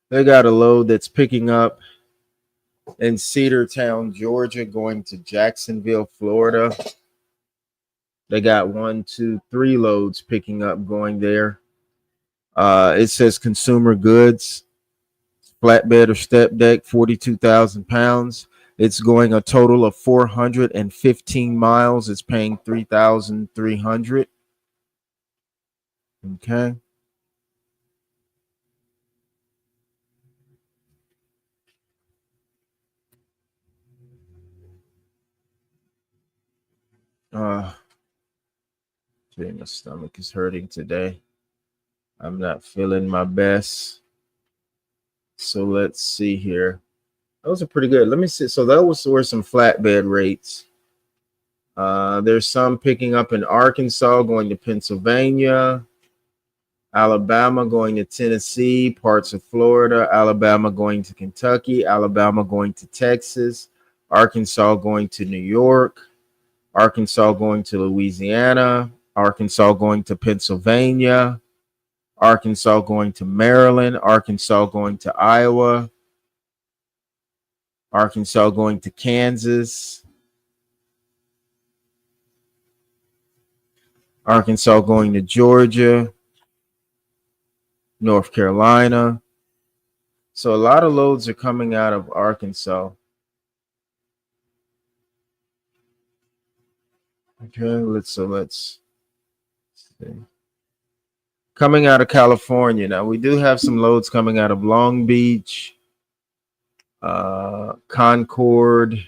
[SPEAKER 1] They got a load that's picking up in Cedartown, Georgia, going to Jacksonville, Florida. They got 1, 2, 3 loads picking up going there. It says consumer goods, flatbed or step deck, 42,000 pounds. It's going a total of 415 miles. It's paying 3,300. Okay. My stomach is hurting today. I'm not feeling my best. So let's see here. Those are pretty good. Let me see. So those were some flatbed rates. There's some picking up in Arkansas, going to Pennsylvania, Alabama going to Tennessee, parts of Florida, Alabama going to Kentucky, Alabama going to Texas, Arkansas going to New York, Arkansas going to Louisiana, Arkansas going to Pennsylvania, Arkansas going to Maryland, Arkansas going to Iowa, Arkansas going to Kansas, Arkansas going to Georgia, North Carolina. So a lot of loads are coming out of Arkansas. Okay, let's see. Coming out of California. Now we do have some loads coming out of Long Beach, Concord,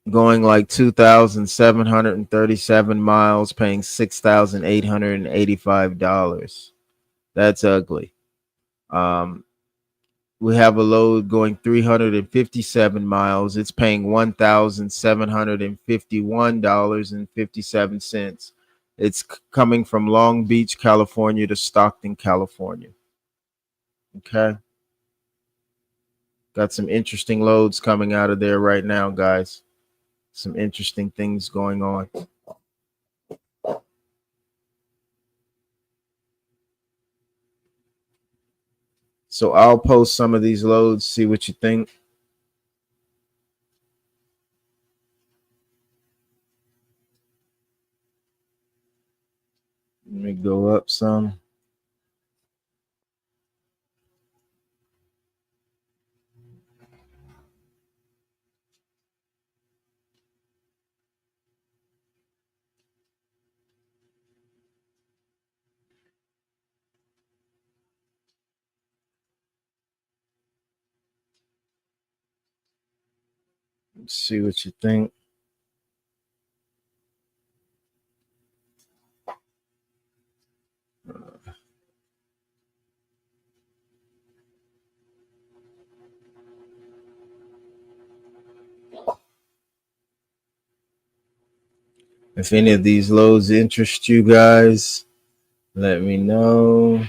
[SPEAKER 1] going like 2,737 miles, paying $6,885. That's ugly. We have a load going 357 miles. It's paying $1,751.57. It's coming from Long Beach, California to Stockton, California. Okay. Got some interesting loads coming out of there right now, guys. Some interesting things going on. So I'll post some of these loads, see what you think. Let me go up some. Let's see what you think. If any of these loads interest you guys, let me know.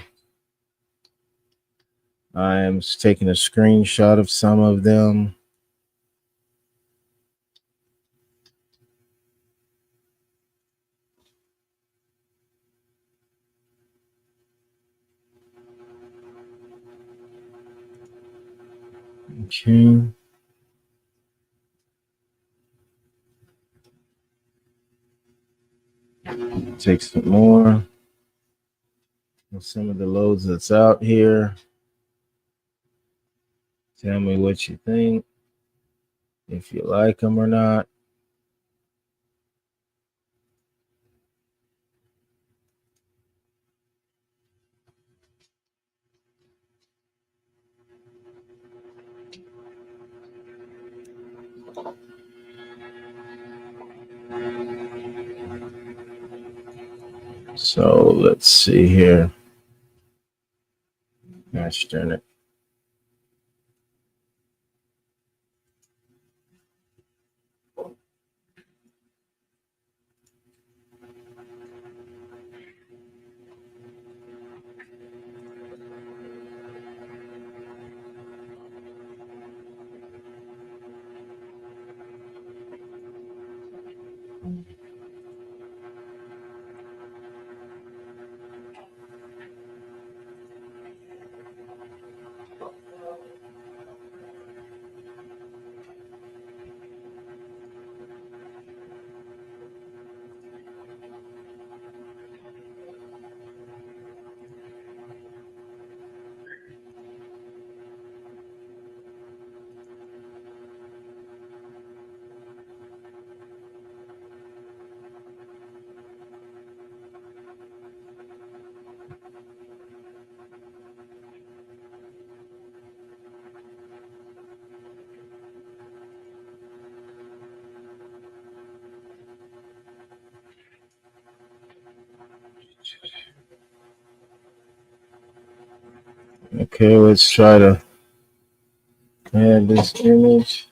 [SPEAKER 1] I am taking a screenshot of some of them. Okay. Take some more. Some of the loads that's out here. Tell me what you think, if you like them or not. So let's see here. Gosh darn it. Okay, let's try to add this image.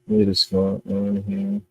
[SPEAKER 1] What is going on here?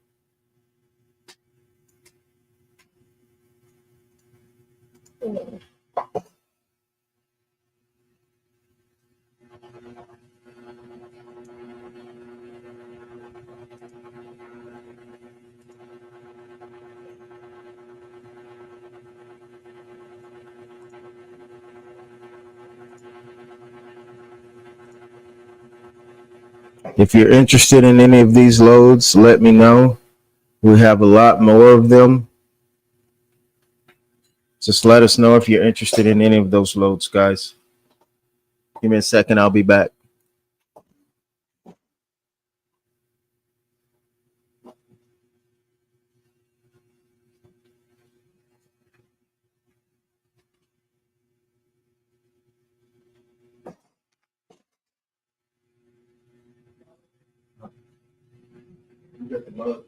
[SPEAKER 1] If you're interested in any of these loads, let me know. We have a lot more of them. Just let us know if you're interested in any of those loads, guys. Give me a second, I'll be back. You got the mug.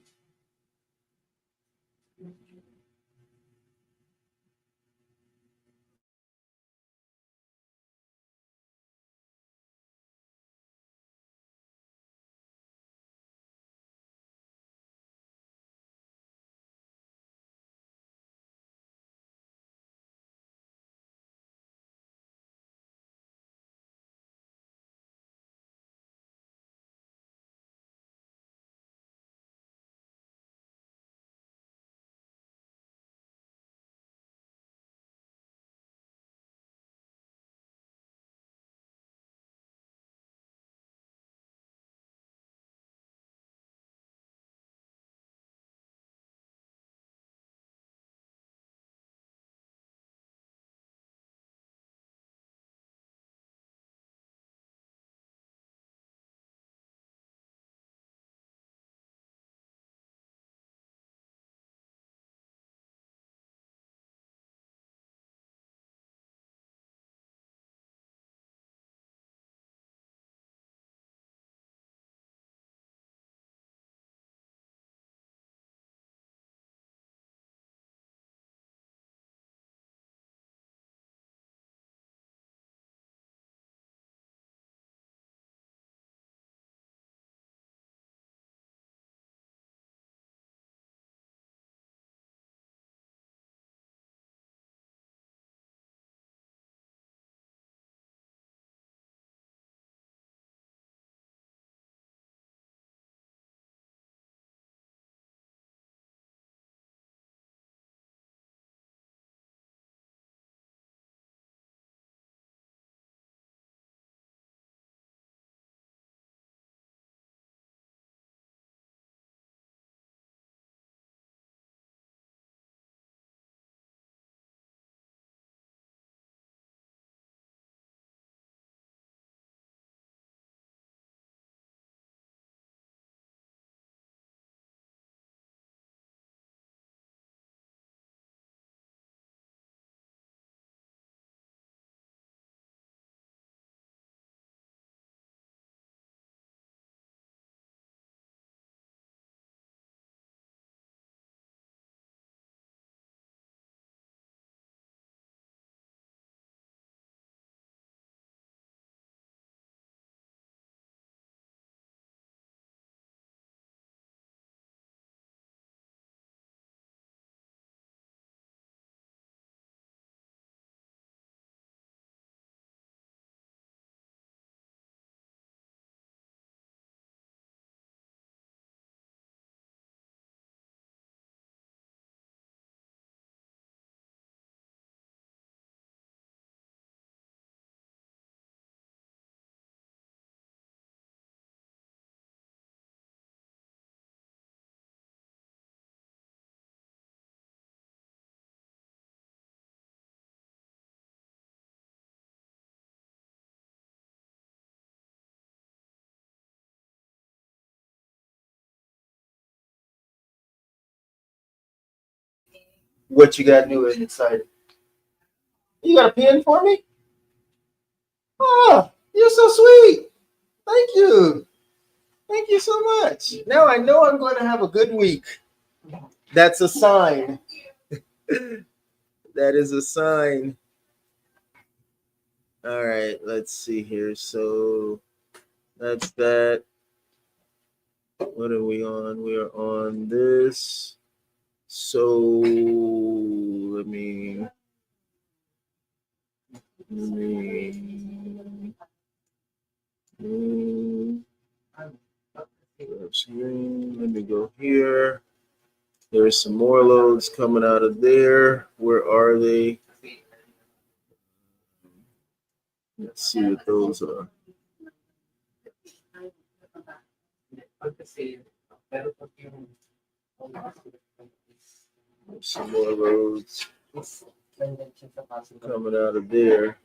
[SPEAKER 1] What you got new inside? You got a pen for me? Oh, you're so sweet. Thank you. Thank you so much. Now I know I'm going to have a good week. That's a sign. That is a sign. All right, let's see here. So that's that. What are we on? We are on this. So let me let me go here. There's some more loads coming out of there. Where are they? Let's see what those are. Some more loads coming out of there.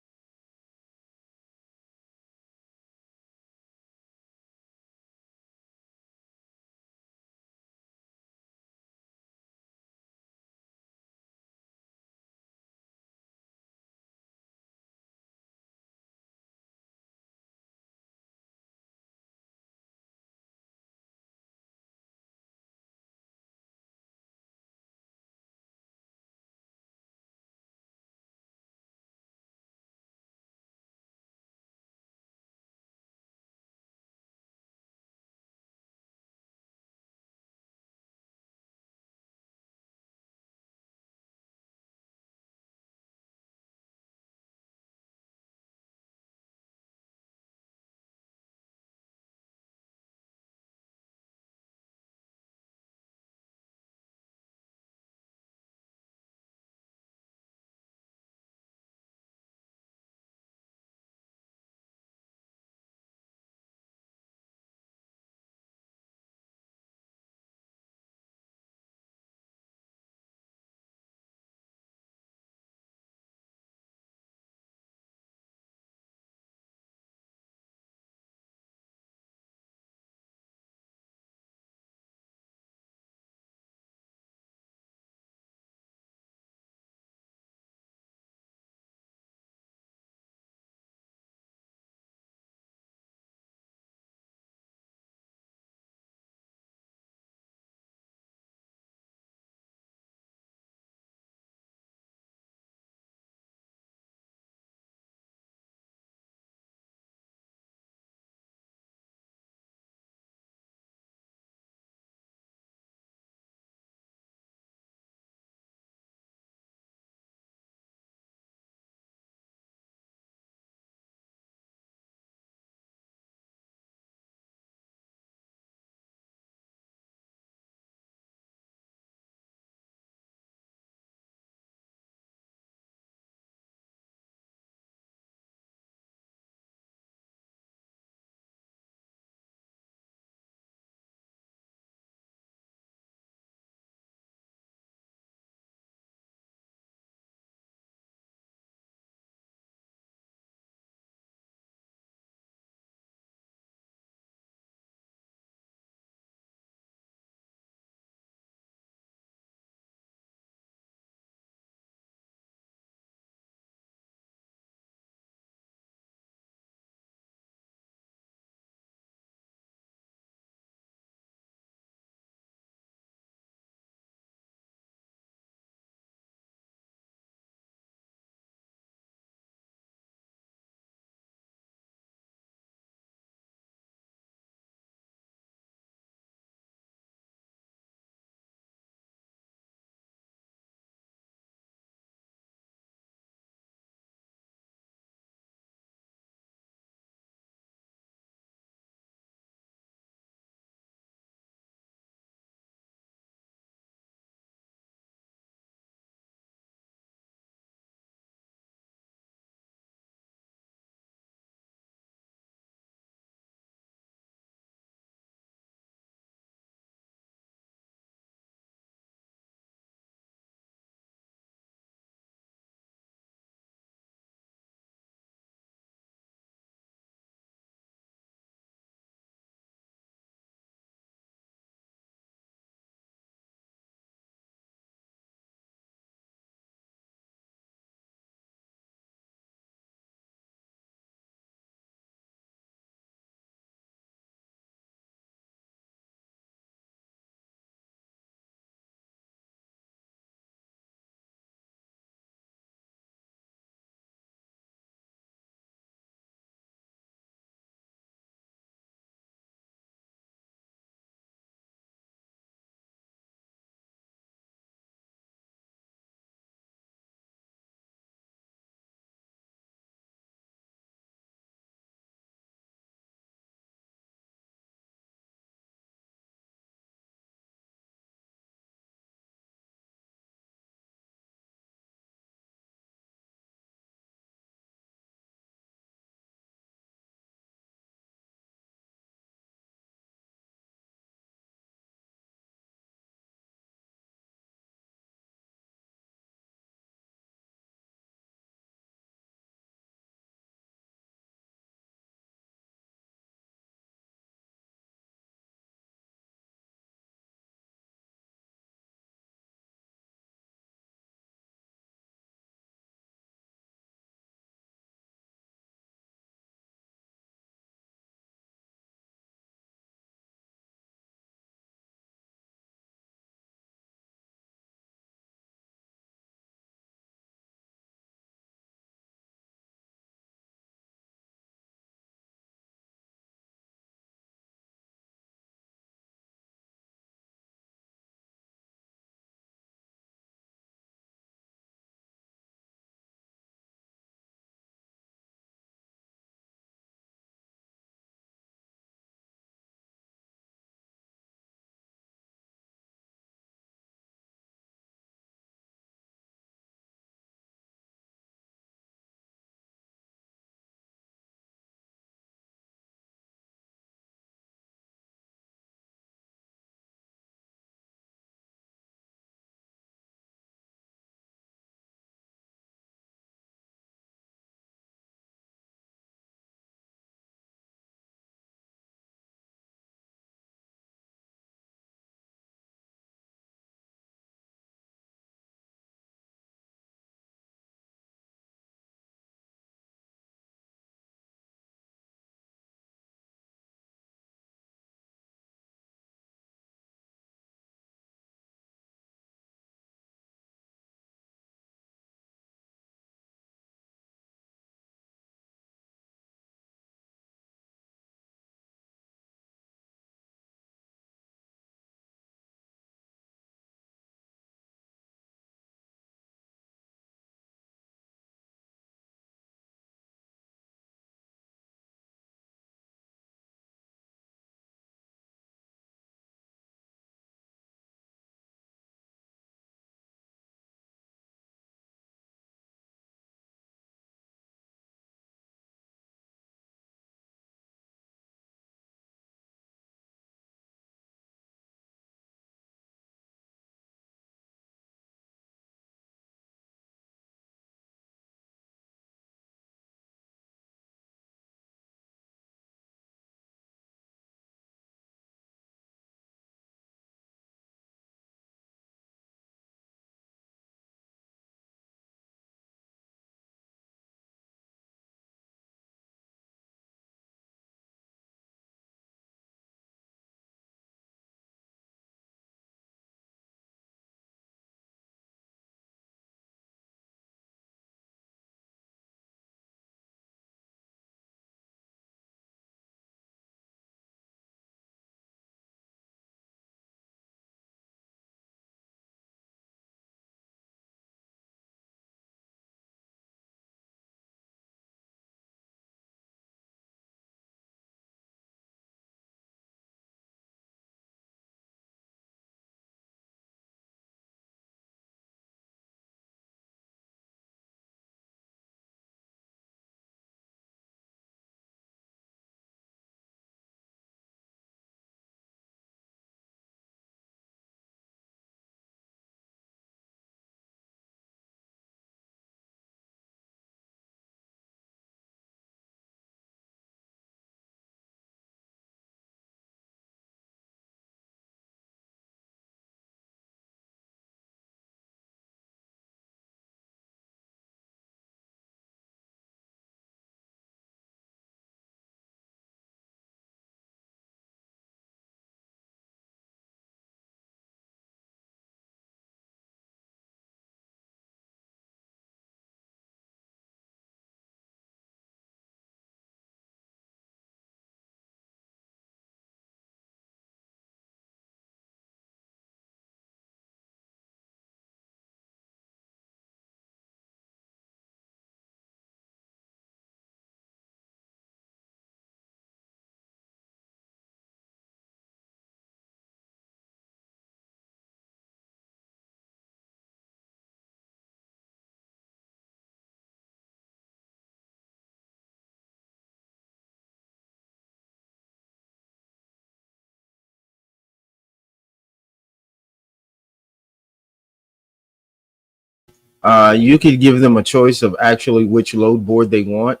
[SPEAKER 1] You could give them a choice of actually which load board they want.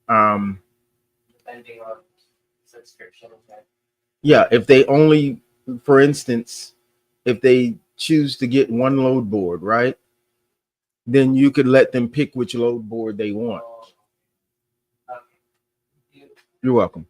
[SPEAKER 1] Um,
[SPEAKER 3] Depending on subscription. Okay.
[SPEAKER 1] yeah, if they only, for instance, if they choose to get one load board, right? Then you could let them pick which load board they want.
[SPEAKER 3] Okay. You,
[SPEAKER 1] You're welcome.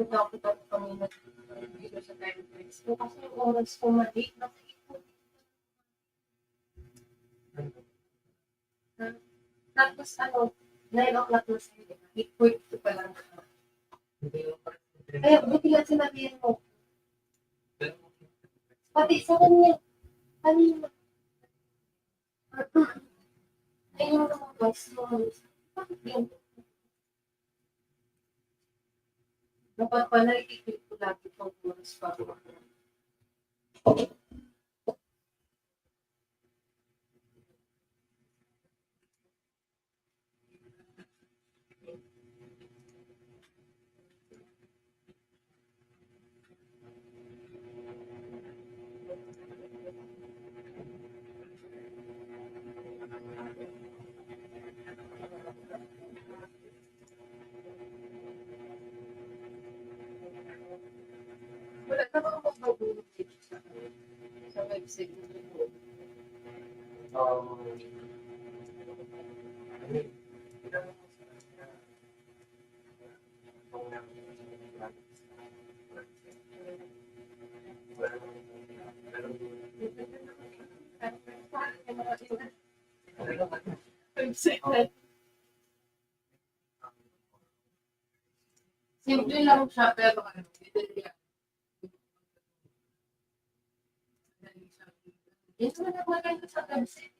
[SPEAKER 4] Putok-putok kami dito sa Telex. So, kasi yung oras ko mali, nakikot. Tapos 9 o'clock na sa'yo. 8:42 pa lang. Kaya buti nga sinabihan mo. Pati sa kanya, kanina. Ayun yung lumabas. Bakit yun? Dapat pala ikiklik ko lagi itong oras pa. Wala na ba ako magbubulog dito sa website mo? Website na. Simple lang siya, pero detalye. Ito na naman sa website.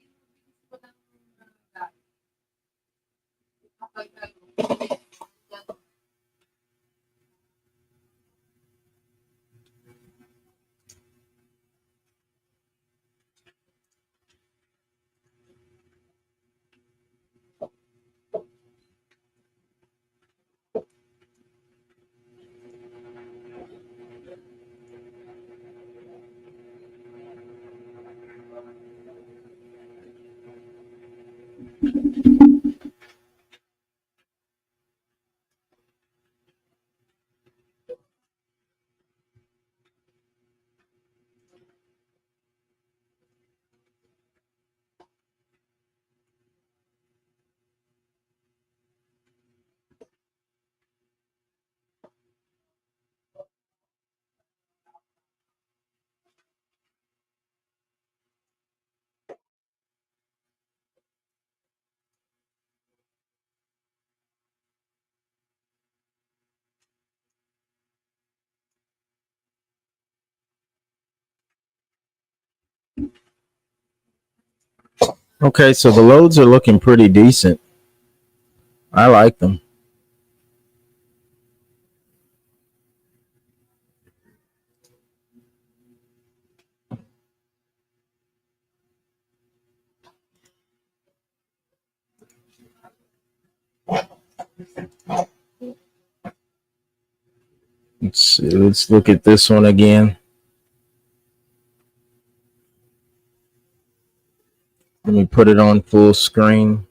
[SPEAKER 1] Okay, so the loads are looking pretty decent. I like them. Let's see, let's look at this one again. Let me put it on full screen.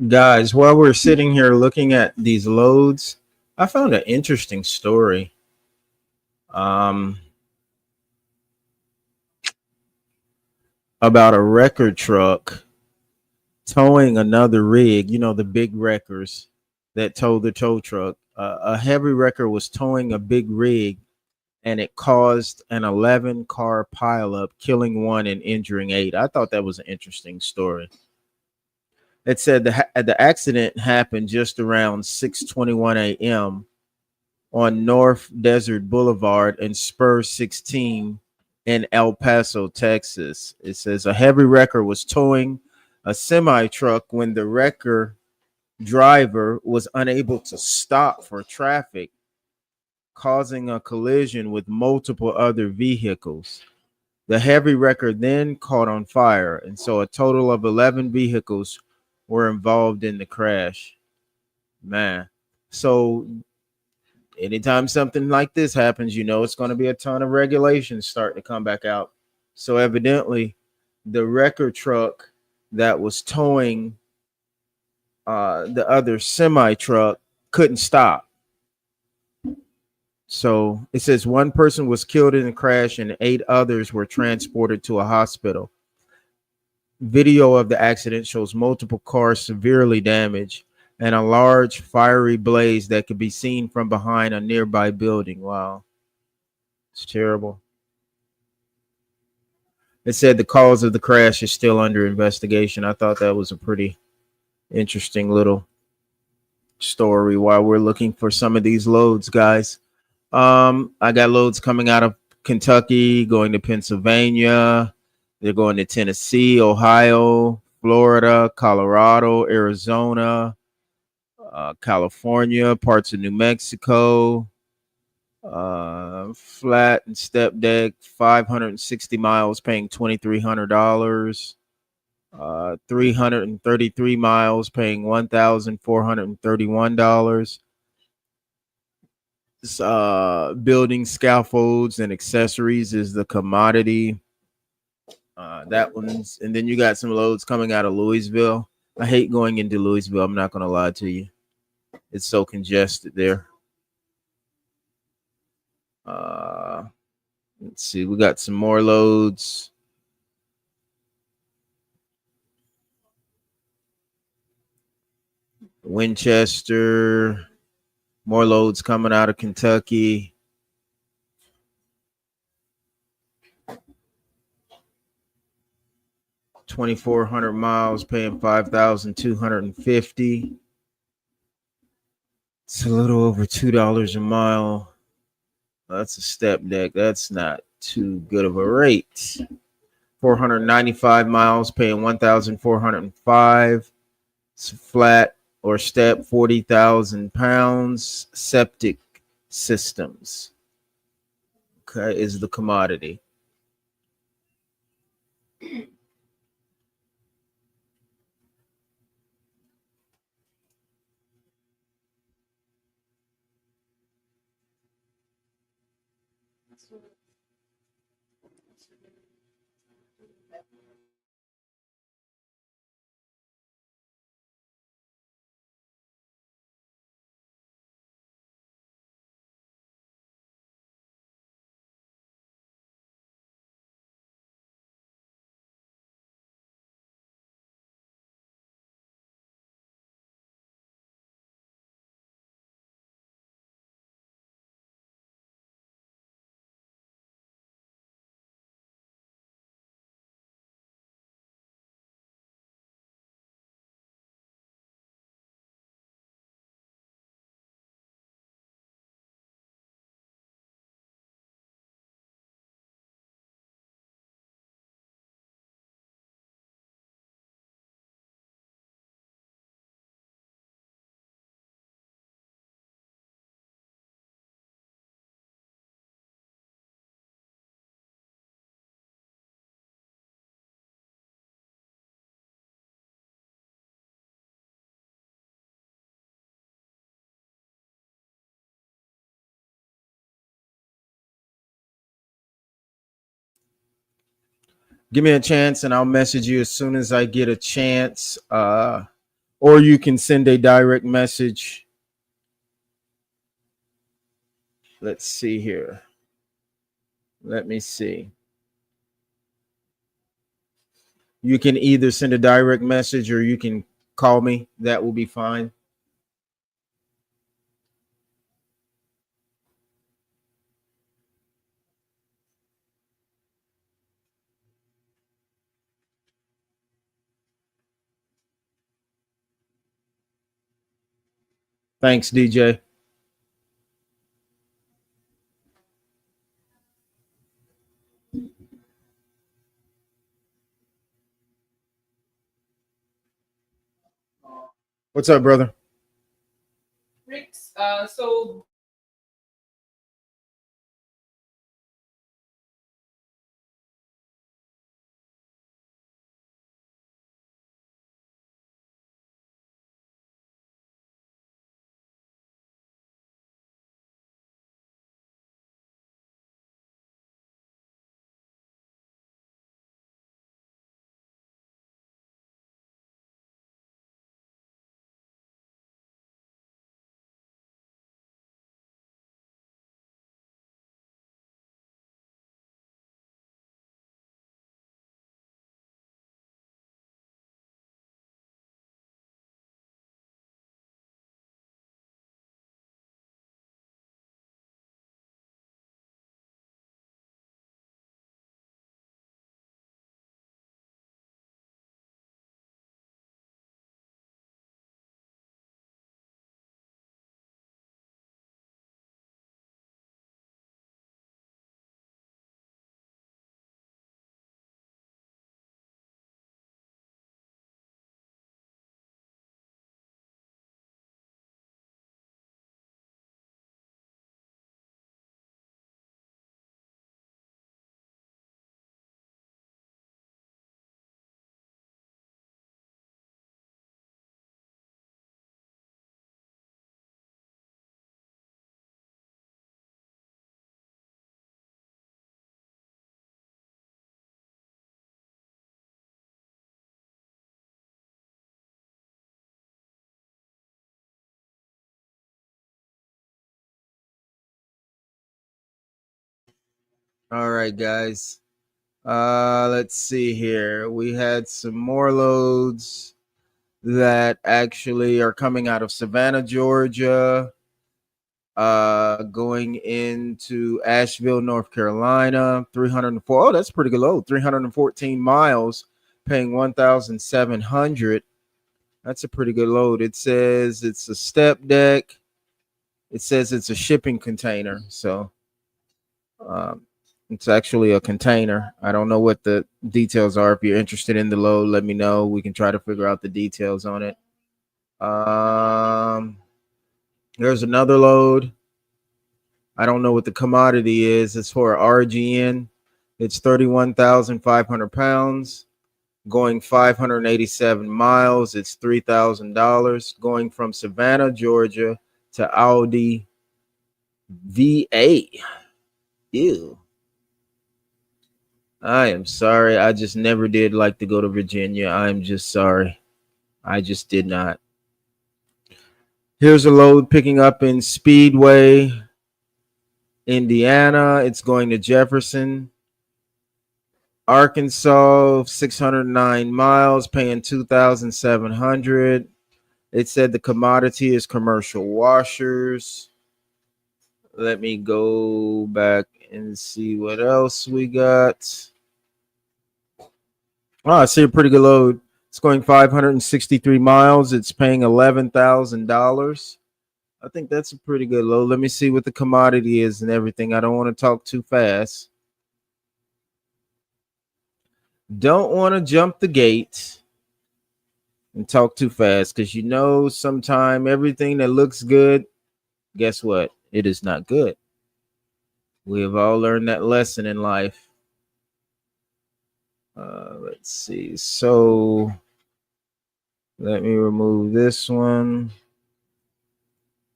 [SPEAKER 1] Guys, while we're sitting here looking at these loads, I found an interesting story. Um, about a record truck towing another rig, you know, the big wreckers that tow the tow truck. A heavy wrecker was towing a big rig and it caused an 11 car pileup, killing one and injuring eight. I thought that was an interesting story. It said the accident happened just around 6:21 a.m. on North Desert Boulevard and Spur 16 in El Paso, Texas. It says a heavy wrecker was towing a semi truck when the wrecker driver was unable to stop for traffic, causing a collision with multiple other vehicles. The heavy wrecker then caught on fire, and so a total of 11 vehicles were involved in the crash. Man. So anytime something like this happens, you know it's going to be a ton of regulations starting to come back out. So evidently, the wrecker truck that was towing the other semi truck couldn't stop. So it says one person was killed in the crash and eight others were transported to a hospital. Video of the accident shows multiple cars severely damaged and a large fiery blaze that could be seen from behind a nearby building. Wow, it's terrible. It said the cause of the crash is still under investigation. I thought that was a pretty interesting little story while we're looking for some of these loads, guys. I got loads coming out of Kentucky, going to Pennsylvania. They're going to Tennessee, Ohio, Florida, Colorado, Arizona, California, parts of New Mexico. Flat and step deck, 560 miles, paying $2,300. 333 miles, paying $1,431. Building scaffolds and accessories is the commodity. That one's, and then you got some loads coming out of Louisville. I hate going into Louisville. I'm not gonna lie to you. It's so congested there. Uh, let's see. We got some more loads. Winchester. More loads coming out of Kentucky. 2,400 miles, paying 5,250. It's a little over $2 a mile. That's a step deck. That's not too good of a rate. 495 miles, paying 1,405. It's flat or step, 40,000 pounds. Septic systems. Okay, is the commodity. Give me a chance and I'll message you as soon as I get a chance. or you can send a direct message. Let's see here. Let me see. You can either send a direct message or you can call me. That will be fine. Thanks, DJ. What's up, brother?
[SPEAKER 5] Ricks, so
[SPEAKER 1] All right, guys. Let's see here. We had some more loads that actually are coming out of Savannah, Georgia, going into Asheville, North Carolina. 304. Oh, that's pretty good load. 314 miles, paying 1,700. That's a pretty good load. It says it's a step deck. It says it's a shipping container. So it's actually a container. I don't know what the details are. If you're interested in the load, let me know. We can try to figure out the details on it. There's another load. I don't know what the commodity is. It's for RGN. It's 31,500 pounds, going 587 miles. It's $3,000, going from Savannah, Georgia to Audi, VA. Ew. I am sorry. I just never did like to go to Virginia. I'm just sorry. I just did not. Here's a load picking up in Speedway, Indiana. It's going to Jefferson, Arkansas, 609 miles, paying 2,700. It said the commodity is commercial washers. Let me go back and see what else we got. Oh, I see a pretty good load. It's going 563 miles. It's paying $11,000. I think that's a pretty good load. Let me see what the commodity is and everything. I don't want to talk too fast. Don't want to jump the gate and talk too fast because you know sometime everything that looks good, guess what? It is not good. We have all learned that lesson in life. Let's see. So let me remove this one.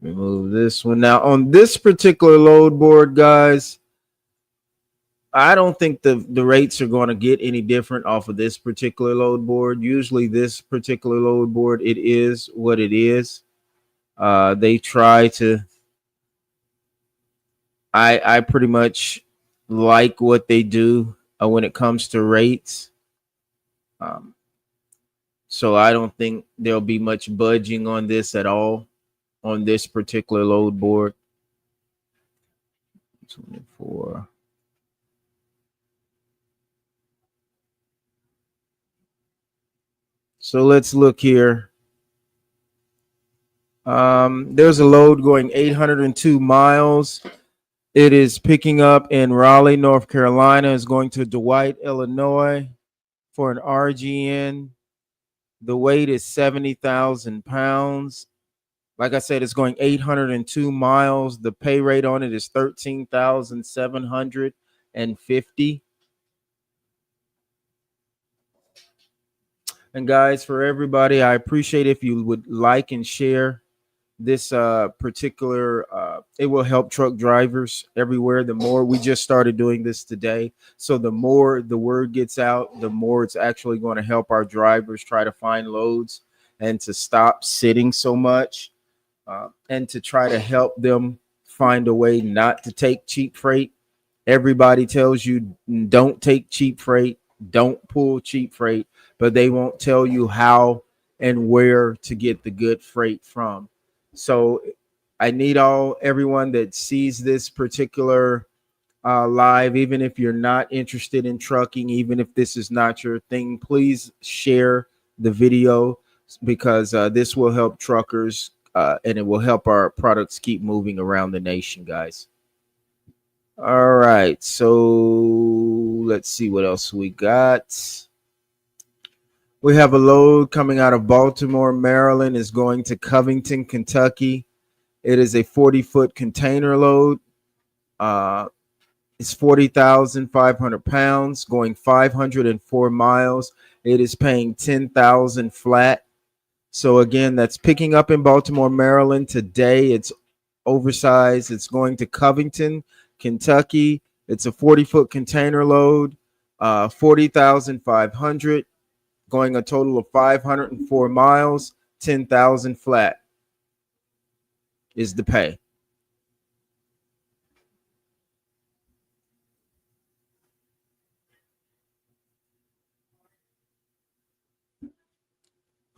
[SPEAKER 1] Remove this one. Now on this particular load board, guys, I don't think the rates are going to get any different off of this particular load board. Usually, this particular load board, it is what it is. They try to. I pretty much like what they do when it comes to rates. Um, so I don't think there'll be much budging on this at all on this particular load board. 24. So let's look here. There's a load going 802 miles. It is picking up in Raleigh, North Carolina. It's going to Dwight, Illinois for an RGN. The weight is 70,000 pounds. Like I said, it's going 802 miles. The pay rate on it is 13,750. And guys, for everybody, I appreciate if you would like and share this particular it will help truck drivers everywhere. The more, we just started doing this today, so the more the word gets out, the more it's actually going to help our drivers try to find loads and to stop sitting so much, and to try to help them find a way not to take cheap freight. Everybody tells you don't take cheap freight, don't pull cheap freight, but they won't tell you how and where to get the good freight from. So I need everyone that sees this particular live, even if you're not interested in trucking, even if this is not your thing, please share the video, because this will help truckers, and it will help our products keep moving around the nation, guys. All right, so let's see what else we got. We have a load coming out of Baltimore, Maryland, is going to Covington, Kentucky. It is a 40-foot container load. It's 40,500 pounds, going 504 miles. It is paying 10,000 flat. So again, that's picking up in Baltimore, Maryland today. It's oversized. It's going to Covington, Kentucky. It's a 40-foot container load, 40,500, going a total of 504 miles, 10,000 flat is the pay.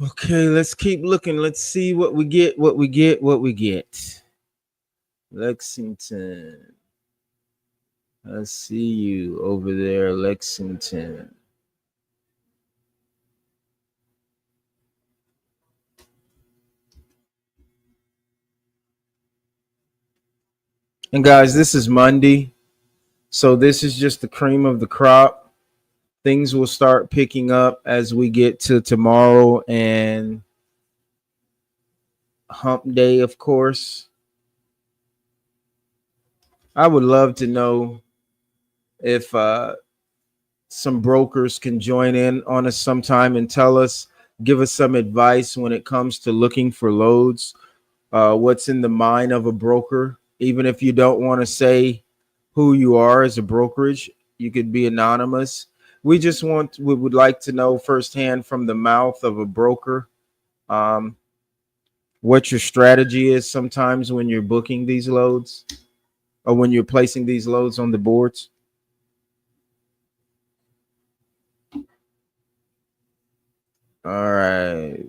[SPEAKER 1] Okay, let's keep looking. Let's see what we get, what we get, what we get. Lexington. I see you over there, Lexington. And guys, this is Monday. So this is just the cream of the crop. Things will start picking up as we get to tomorrow and hump day, of course. I would love to know if some brokers can join in on us sometime and give us some advice when it comes to looking for loads. What's in the mind of a broker? Even if you don't want to say who you are as a brokerage, you could be anonymous. We would like to know firsthand from the mouth of a broker, what your strategy is sometimes when you're booking these loads or when you're placing these loads on the boards. All right.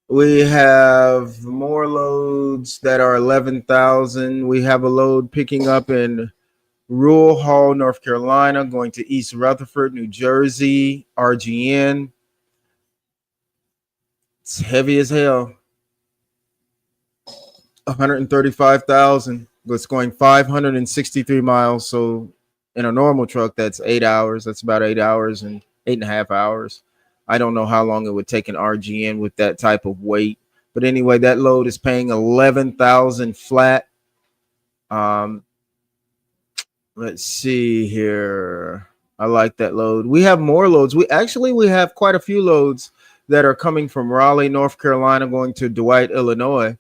[SPEAKER 1] We have more loads that are 11,000. We have a load picking up in Rural Hall, North Carolina, going to East Rutherford, New Jersey, RGN. It's heavy as hell. 135,000. It's going 563 miles. So in a normal truck, that's 8 hours. That's about 8 hours and 8.5 hours. I don't know how long it would take an RGN with that type of weight. But anyway, that load is paying 11,000 flat. Let's see here. I like that load. We have more loads. We have quite a few loads that are coming from Raleigh, North Carolina, going to Dwight, Illinois.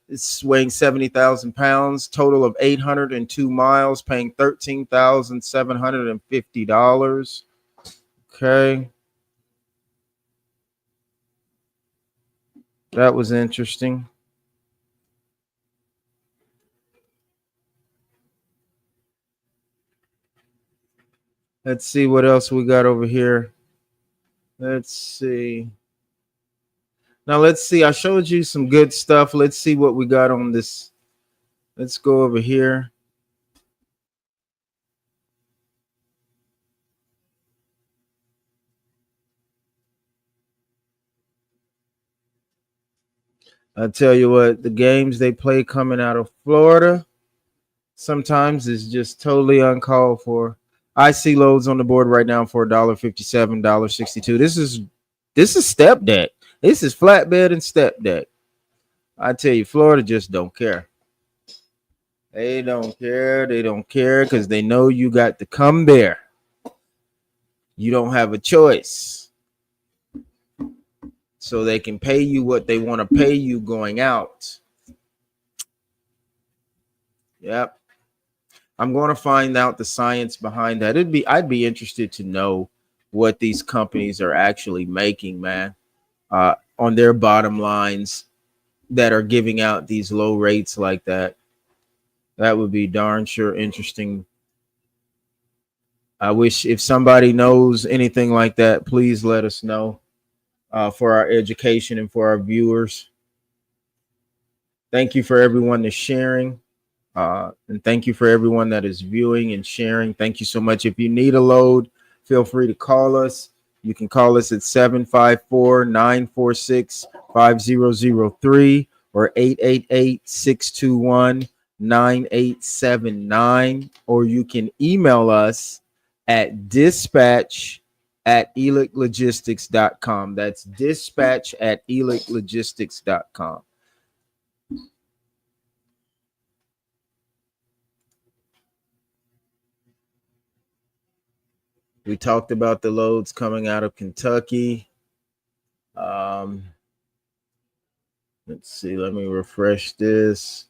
[SPEAKER 1] It's weighing 70,000 pounds, total of 802 miles, paying $13,750. Okay. That was interesting. Let's see what else we got over here. Let's see. Now, let's see. I showed you some good stuff. Let's see what we got on this. Let's go over here. I tell you what, the games they play coming out of Florida sometimes is just totally uncalled for. I see loads on the board right now for $1.57, $1.62. This is step deck. This is flatbed and step deck. I tell you, Florida just don't care. They don't care. They don't care because they know you got to come there. You don't have a choice. So they can pay you what they want to pay you going out. Yep. I'm going to find out the science behind that. I'd be interested to know what these companies are actually making, man, on their bottom lines that are giving out these low rates like that. That would be darn sure interesting. I wish if somebody knows anything like that, please let us know for our education and for our viewers. Thank you for everyone that's sharing. And thank you for everyone that is viewing and sharing. Thank you so much. If you need a load, feel free to call us. You can call us at 754-946-5003 or 888-621-9879. Or you can email us at dispatch@ellicklogistics.com. That's dispatch@ellicklogistics.com. We talked about the loads coming out of Kentucky. Let's see. Let me refresh this.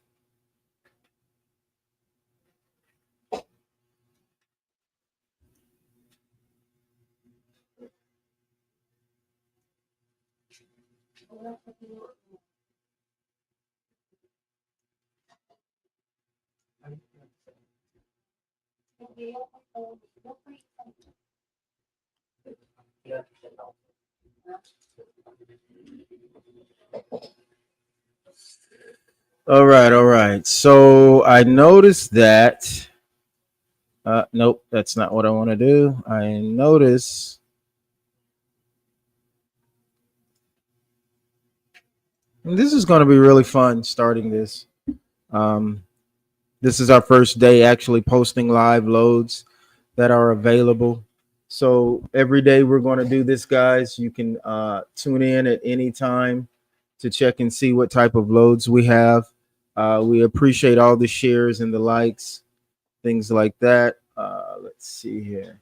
[SPEAKER 1] All right, all right. So I noticed that. Nope, that's not what I want to do. I notice. And this is going to be really fun starting this. This is our first day actually posting live loads that are available. So every day we're going to do this, guys. You can tune in at any time to check and see what type of loads we have. We appreciate all the shares and the likes, things like that. Let's see here.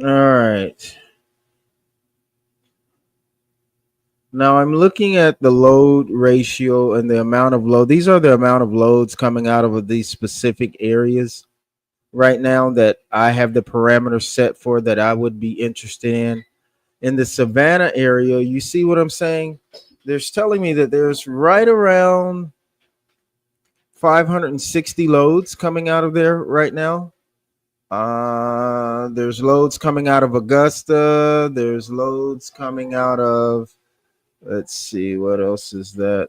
[SPEAKER 1] All right. Now I'm looking at the load ratio and the amount of load. These are the amount of loads coming out of these specific areas right now that I have the parameters set for that I would be interested in. In the Savannah area, you see what I'm saying? There's telling me that there's right around 560 loads coming out of there right now. There's loads coming out of Augusta. There's loads coming out of, let's see, what else is that?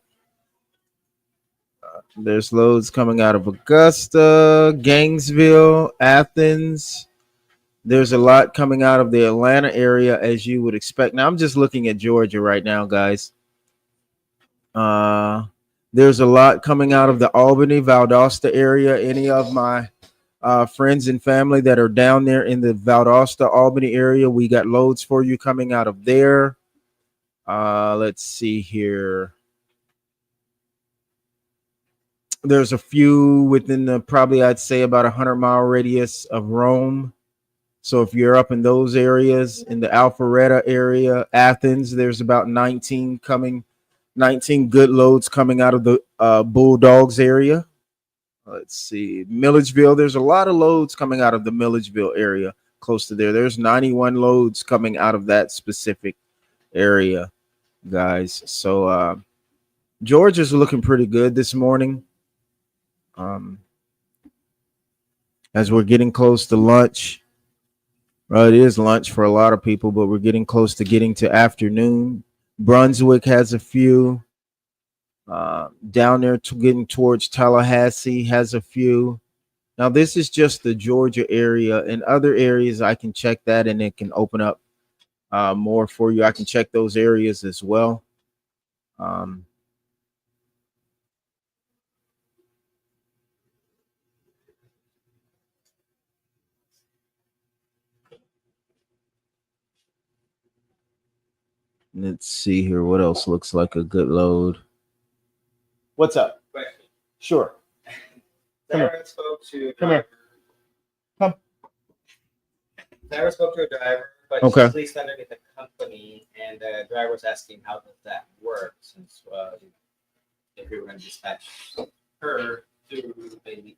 [SPEAKER 1] There's loads coming out of Augusta, Gainesville, Athens. There's a lot coming out of the Atlanta area, as you would expect. Now, I'm just looking at Georgia right now, guys. There's a lot coming out of the Albany, Valdosta area. Any of my friends and family that are down there in the Valdosta, Albany area, we got loads for you coming out of there. Let's see here. There's a few within the probably I'd say about 100-mile radius of Rome. So if you're up in those areas, in the Alpharetta area, Athens, there's about 19 good loads coming out of the Bulldogs area. Let's see, Milledgeville, there's a lot of loads coming out of the Milledgeville area close to there. There's 91 loads coming out of that specific area, guys. So Georgia's looking pretty good this morning. As we're getting close to lunch. Well, it is lunch for a lot of people, but we're getting close to getting to afternoon. Brunswick has a few. Down there getting towards Tallahassee has a few. Now, this is just the Georgia area. In other areas, I can check that and it can open up more for you. I can check those areas as well. Let's see here. What else looks like a good load? What's up?
[SPEAKER 3] Question.
[SPEAKER 1] Sure.
[SPEAKER 3] Sarah spoke to a
[SPEAKER 1] Come here.
[SPEAKER 3] driver. Sarah spoke to a driver, but
[SPEAKER 1] Okay.
[SPEAKER 3] she's leased underneath the company, and the driver was asking how does that work, since if we were going to dispatch her to the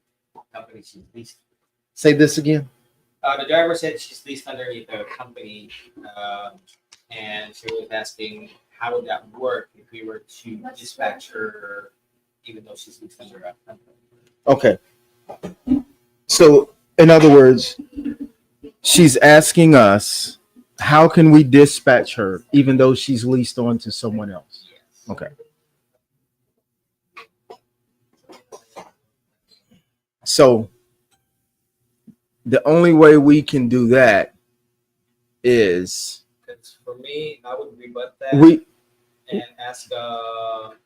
[SPEAKER 3] company she's leased.
[SPEAKER 1] Say this again.
[SPEAKER 3] The driver said she's leased underneath a company, and she was asking how would that work if we were to dispatch her, even though she's leased under a company.
[SPEAKER 1] Okay. So, in other words, she's asking us, how can we dispatch her even though she's leased on to someone else?
[SPEAKER 3] Yes.
[SPEAKER 1] Okay. So, the only way we can do that is
[SPEAKER 3] Because for me, I would rebut that and ask,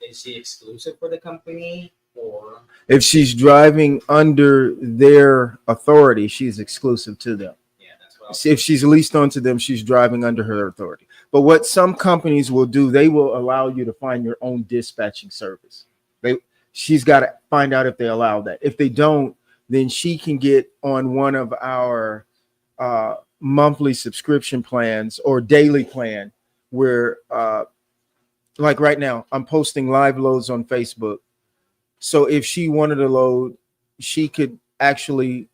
[SPEAKER 3] is she exclusive for the company, or
[SPEAKER 1] if she's driving under their authority, she's exclusive to them.
[SPEAKER 3] yeah, that's what
[SPEAKER 1] If she's leased onto them, she's driving under her authority. But what some companies will do, they will allow you to find your own dispatching service. She's got to find out if they allow that. If they don't, then she can get on one of our monthly subscription plans or daily plan where, like right now, I'm posting live loads on Facebook. So if she wanted a load, she could actually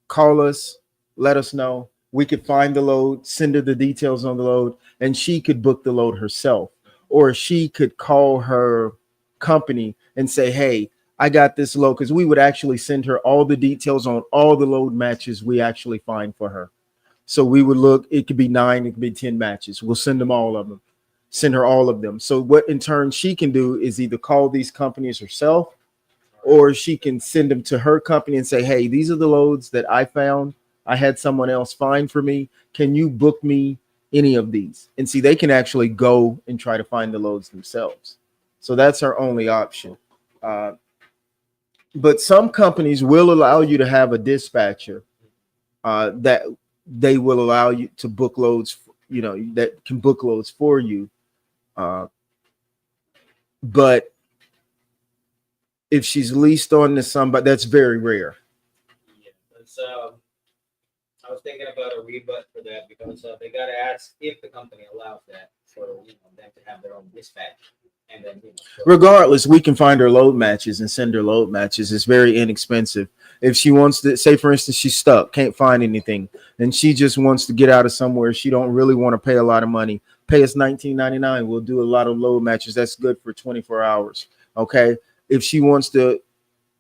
[SPEAKER 1] call us, let us know. We could find the load, send her the details on the load, and she could book the load herself. Or she could call her company and say, hey, I got this load, because we would actually send her all the details on all the load matches we actually find for her. So we would look, it could be 9, it could be 10 matches. We'll send them all of them, send her all of them. So what in turn she can do is either call these companies herself, or she can send them to her company and say, hey, these are the loads that I found. I had someone else find for me. Can you book me any of these? And see, they can actually go and try to find the loads themselves. So that's our only option. But some companies will allow you to have a dispatcher that they will allow you to book loads, that can book loads for you. But if she's leased on to somebody, that's very rare.
[SPEAKER 3] yeah, that's, I was thinking about a rebut for that, because they got to ask if the company allows that for them to have their own dispatch. And then,
[SPEAKER 1] Regardless, we can find her load matches and send her load matches. It's very inexpensive. If she wants to, say for instance, she's stuck, can't find anything, and she just wants to get out of somewhere, she don't really want to pay a lot of money, pay us $19.99. We'll do a lot of load matches. That's good for 24 hours. Okay. If she wants to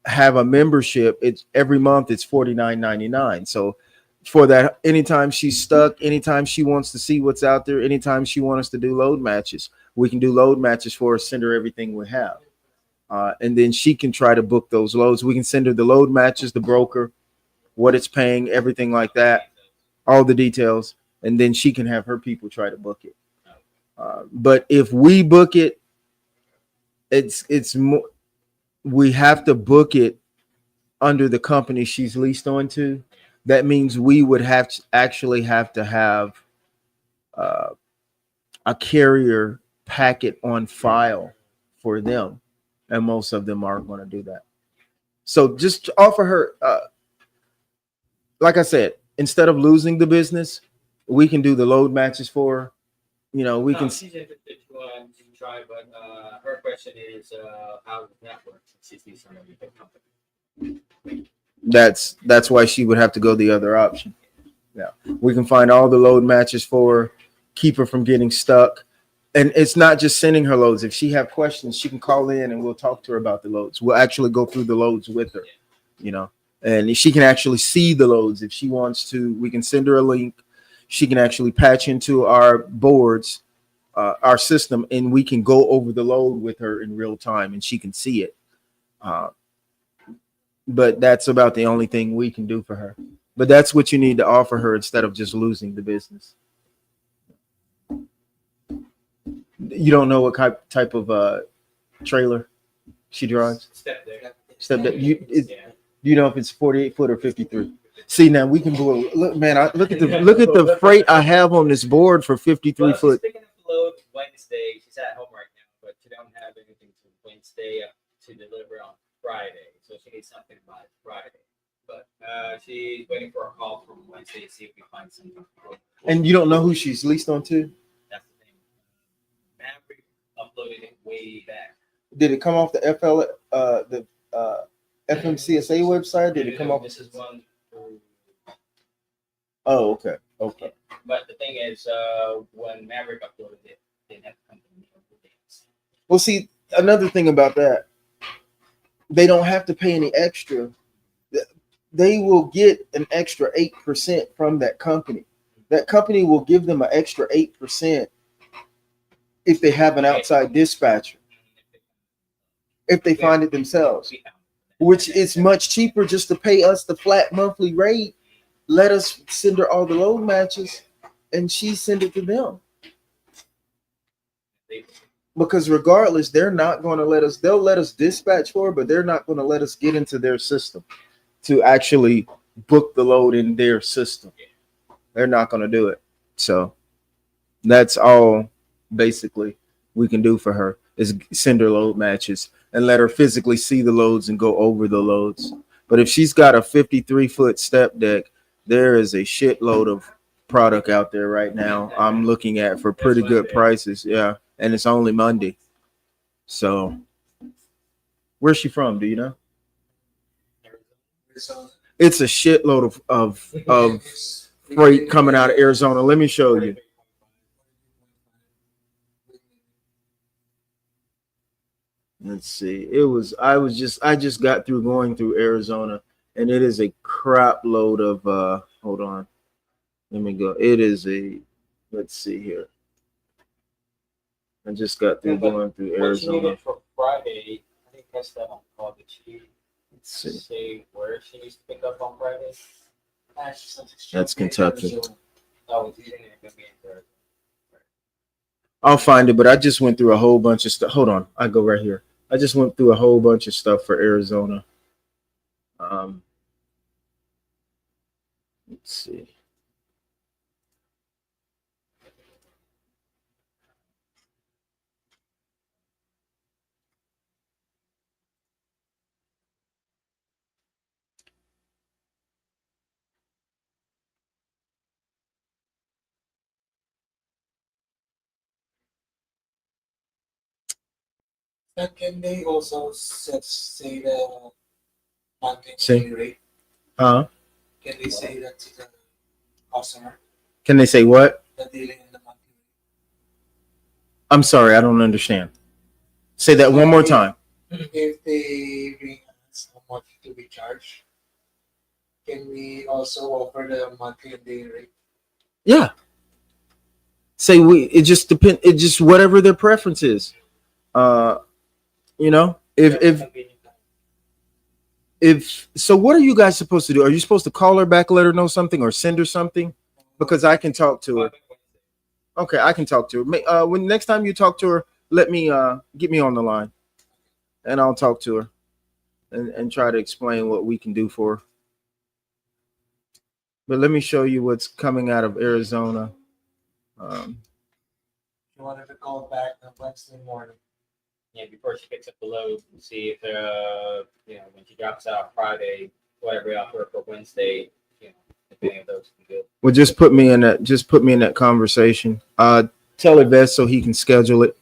[SPEAKER 1] have a membership, it's every month it's $49.99. So for that, anytime she's stuck, anytime she wants to see what's out there, anytime she wants us to do load matches, we can do load matches for her, send her everything we have. And then she can try to book those loads. We can send her the load matches, the broker, what it's paying, everything like that, all the details. And then she can have her people try to book it. But if we book it, it's more, we have to book it under the company she's leased onto. That means we would have to actually have to have a carrier packet on file for them. and most of them aren't going to do that. So just offer her, like I said, instead of losing the business, we can do the load matches for her. You know, we
[SPEAKER 3] No,
[SPEAKER 1] can.
[SPEAKER 3] she's interested to try, but her question is how does that work since she's leased under the company.
[SPEAKER 1] That's why she would have to go the other option. Yeah, we can find all the load matches for her, keep her from getting stuck. And it's not just sending her loads. If she have questions, she can call in and we'll talk to her about the loads. We'll actually go through the loads with her, you know, and she can actually see the loads if she wants to. We can send her a link. She can actually patch into our boards, our system, and we can go over the load with her in real time and she can see it. But that's about the only thing we can do for her. But that's what you need to offer her instead of just losing the business. You don't know what type of trailer she drives?
[SPEAKER 3] Step there.
[SPEAKER 1] Step that you
[SPEAKER 3] Yeah.
[SPEAKER 1] you know if it's 48 foot or 53. See, now we can go look, man. Look at the freight I have on this board for 53
[SPEAKER 3] Well,
[SPEAKER 1] foot.
[SPEAKER 3] she's picking up the load Wednesday. She's at home right now, but she don't have anything to Wednesday to deliver on Friday, so she needs something by Friday. But she's waiting for a call from Wednesday to see if we find something.
[SPEAKER 1] And you don't know who she's leased on to?
[SPEAKER 3] That's the thing. Maverick uploaded it way back.
[SPEAKER 1] Did it come off the FMCSA website? Did it come off?
[SPEAKER 3] This is one.
[SPEAKER 1] Oh, okay. Okay.
[SPEAKER 3] But the thing is, when Maverick uploaded it, they didn't have to come to me.
[SPEAKER 1] Well, see, another thing about that, they don't have to pay any extra. They will get an extra 8% from that company. That company will give them an extra 8% if they have an outside dispatcher, if they find it themselves, which is much cheaper just to pay us the flat monthly rate. Let us send her all the load matches and she send it to them. Because regardless, they're not going to let us, they'll let us dispatch for her, but they're not going to let us get into their system to actually book the load in their system. They're not going to do it. So that's all basically we can do for her is send her load matches and let her physically see the loads and go over the loads. But if she's got a 53-foot step deck, there is a shitload of product out there right now I'm looking at for pretty good prices. Yeah. And it's only Monday. So where's she from? Do you know? It's a shitload of freight coming out of Arizona. Let me show you. Let's see. I just got through going through Arizona and it is a crap load of hold on. Let me go. It is let's see here. I just got through going through
[SPEAKER 3] What she
[SPEAKER 1] Arizona.
[SPEAKER 3] needed for Friday, I think that's that on call. Did she
[SPEAKER 1] Let's see.
[SPEAKER 3] say where she needs to pick up on Friday?
[SPEAKER 1] That's Kentucky.
[SPEAKER 3] Oh, it's using it.
[SPEAKER 1] I'll find it, but I just went through a whole bunch of stuff. Hold on. I go right here. I just went through a whole bunch of stuff for Arizona. Let's see.
[SPEAKER 6] But can they also say the monthly
[SPEAKER 1] Say.
[SPEAKER 6] rate?
[SPEAKER 1] Huh?
[SPEAKER 6] Can they say that to the customer,
[SPEAKER 1] Can they say what?
[SPEAKER 6] the dealing in the monthly
[SPEAKER 1] I'm sorry, I don't understand. Say that one more time.
[SPEAKER 6] rate? If they bring us how much to be charged, can we also offer the monthly and daily rate?
[SPEAKER 1] Yeah. Say it just depends. It just whatever their preference is. You know, if so, what are you guys supposed to do? Are you supposed to call her back, let her know something, or send her something? Because I can talk to her. Okay, I can talk to her. When next time you talk to her, let me get me on the line, and I'll talk to her, and try to explain what we can do for her. But let me show you what's coming out of Arizona.
[SPEAKER 6] You wanted to call back on Wednesday morning.
[SPEAKER 3] before she picks up the load, see if when she drops out Friday, whatever out for Wednesday, if any of those can go.
[SPEAKER 1] Well, just put me in that. Just put me in that conversation. Tell Yvette so he can schedule it.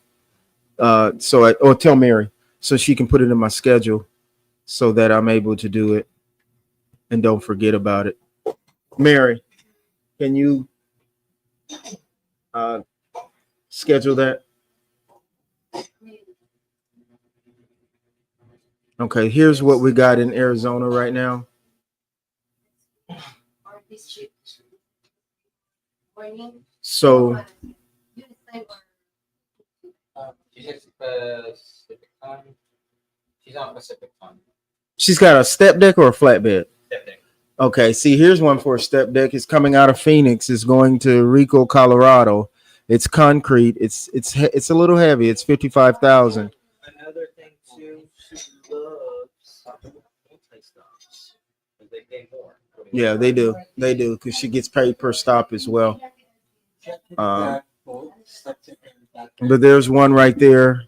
[SPEAKER 1] Or tell Mary so she can put it in my schedule so that I'm able to do it and don't forget about it. Mary, can you uh, schedule that? Okay, here's what we got in Arizona right now. So
[SPEAKER 3] She's at Pacific time. She's on Pacific time.
[SPEAKER 1] she's got a step deck or a flatbed.
[SPEAKER 3] Step deck.
[SPEAKER 1] Okay, see, here's one for a step deck. It's coming out of Phoenix. It's going to Rico, Colorado. It's concrete. It's a little heavy. It's 55,000.
[SPEAKER 3] Another thing too, she loves multi-stops. They pay more.
[SPEAKER 1] Yeah, they do. They do because she gets paid per stop as well. But there's one right there.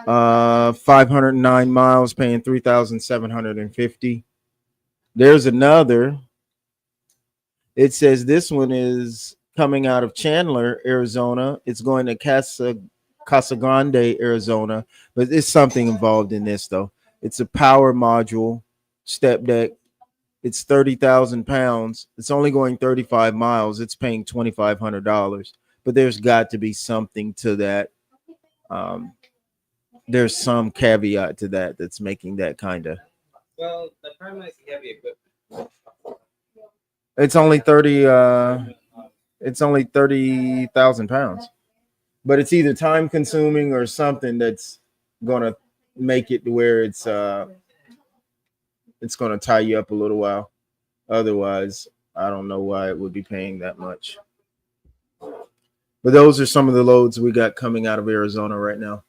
[SPEAKER 1] 509 miles, paying 3,750. There's another. It says this one is coming out of Chandler, Arizona. It's going to Casa Grande, Arizona. But it's something involved in this though. It's a power module step deck. It's 30,000 pounds. It's only going 35 miles. It's paying $2,500. But there's got to be something to that. There's some caveat to that that's making that kind of.
[SPEAKER 3] Well, the problem is heavy equipment.
[SPEAKER 1] It's only 30. It's only 30,000 pounds. But it's either time consuming or something that's gonna make it to where it's gonna tie you up a little while. Otherwise, I don't know why it would be paying that much. But those are some of the loads we got coming out of Arizona right now.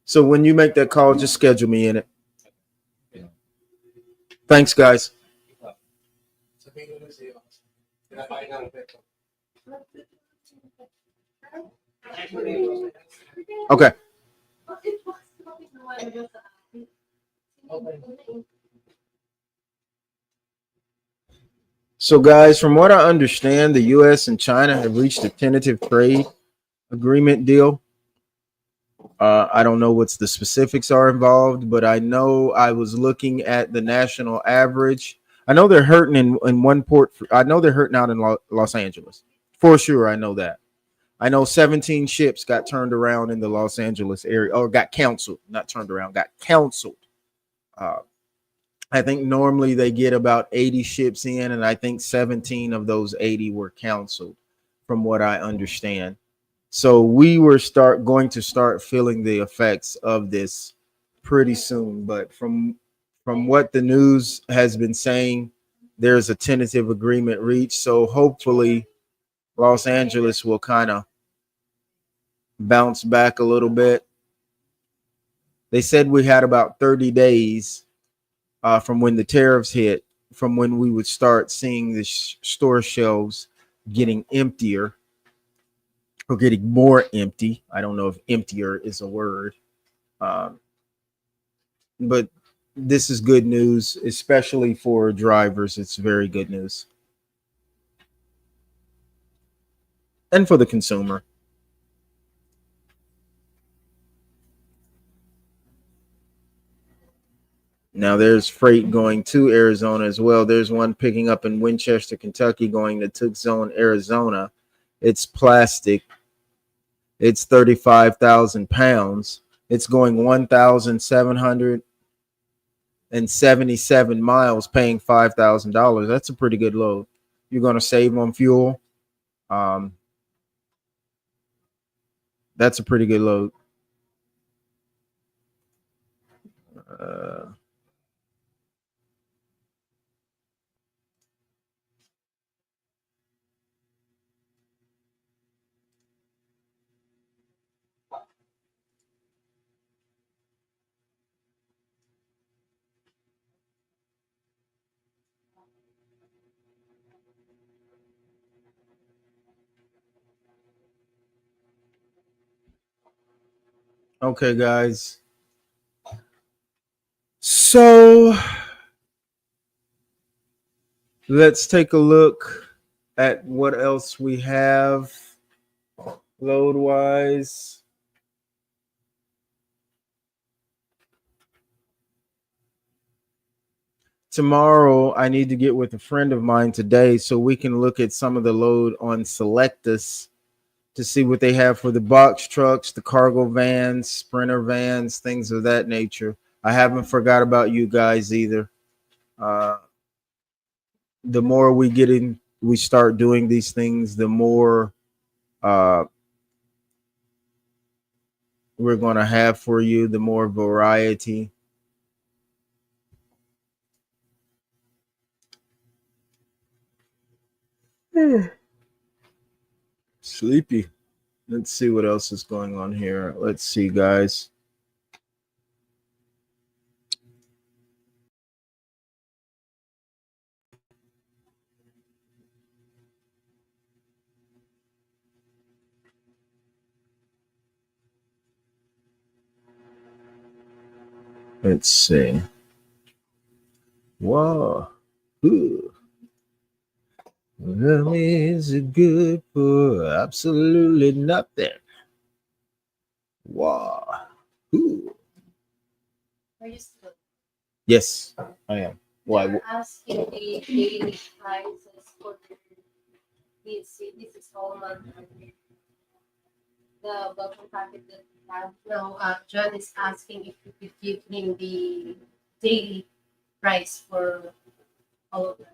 [SPEAKER 1] So when you make that call, just schedule me in it. Thanks, guys. Okay. So, guys, from what I understand, the U.S. and China have reached a tentative trade agreement deal. I don't know what's the specifics are involved, but I know I was looking at the national average. I know they're hurting in one port. I know they're hurting out in Los Angeles. For sure, I know that. I know 17 ships got turned around in the Los Angeles area, or got canceled, not turned around, got canceled. I think normally they get about 80 ships in, and I think 17 of those 80 were canceled, from what I understand. So we were going to start feeling the effects of this pretty soon. But from what the news has been saying, there's a tentative agreement reached. So hopefully Los Angeles will kind of bounce back a little bit. They said we had about 30 days from when the tariffs hit, from when we would start seeing the store shelves getting emptier. Or getting more empty. I don't know if emptier is a word. But this is good news, especially for drivers. It's very good news. And for the consumer. Now there's freight going to Arizona as well. There's one picking up in Winchester, Kentucky, going to Tucson, Arizona. It's plastic. It's 35,000 pounds. It's going 1,777 miles, paying $5,000. That's a pretty good load. You're going to save on fuel. That's a pretty good load. Okay, guys. So let's take a look at what else we have load wise. Tomorrow, I need to get with a friend of mine today so we can look at some of the load on Selectus to see what they have for the box trucks, the cargo vans, sprinter vans, things of that nature. I haven't forgot about you guys either. Uh, the more we get in, we start doing these things, the more uh, we're going to have for you, the more variety. Sleepy. Let's see what else is going on here. Let's see, guys. Let's see. Wow. Ooh. Well, is it good for absolutely nothing? Wow. Ooh.
[SPEAKER 4] Are you still?
[SPEAKER 1] Yes, I am. Why?
[SPEAKER 4] They're asking the daily prices for this installment. The welcome packet that we have. No, John is asking if you could give him the daily price for all of them.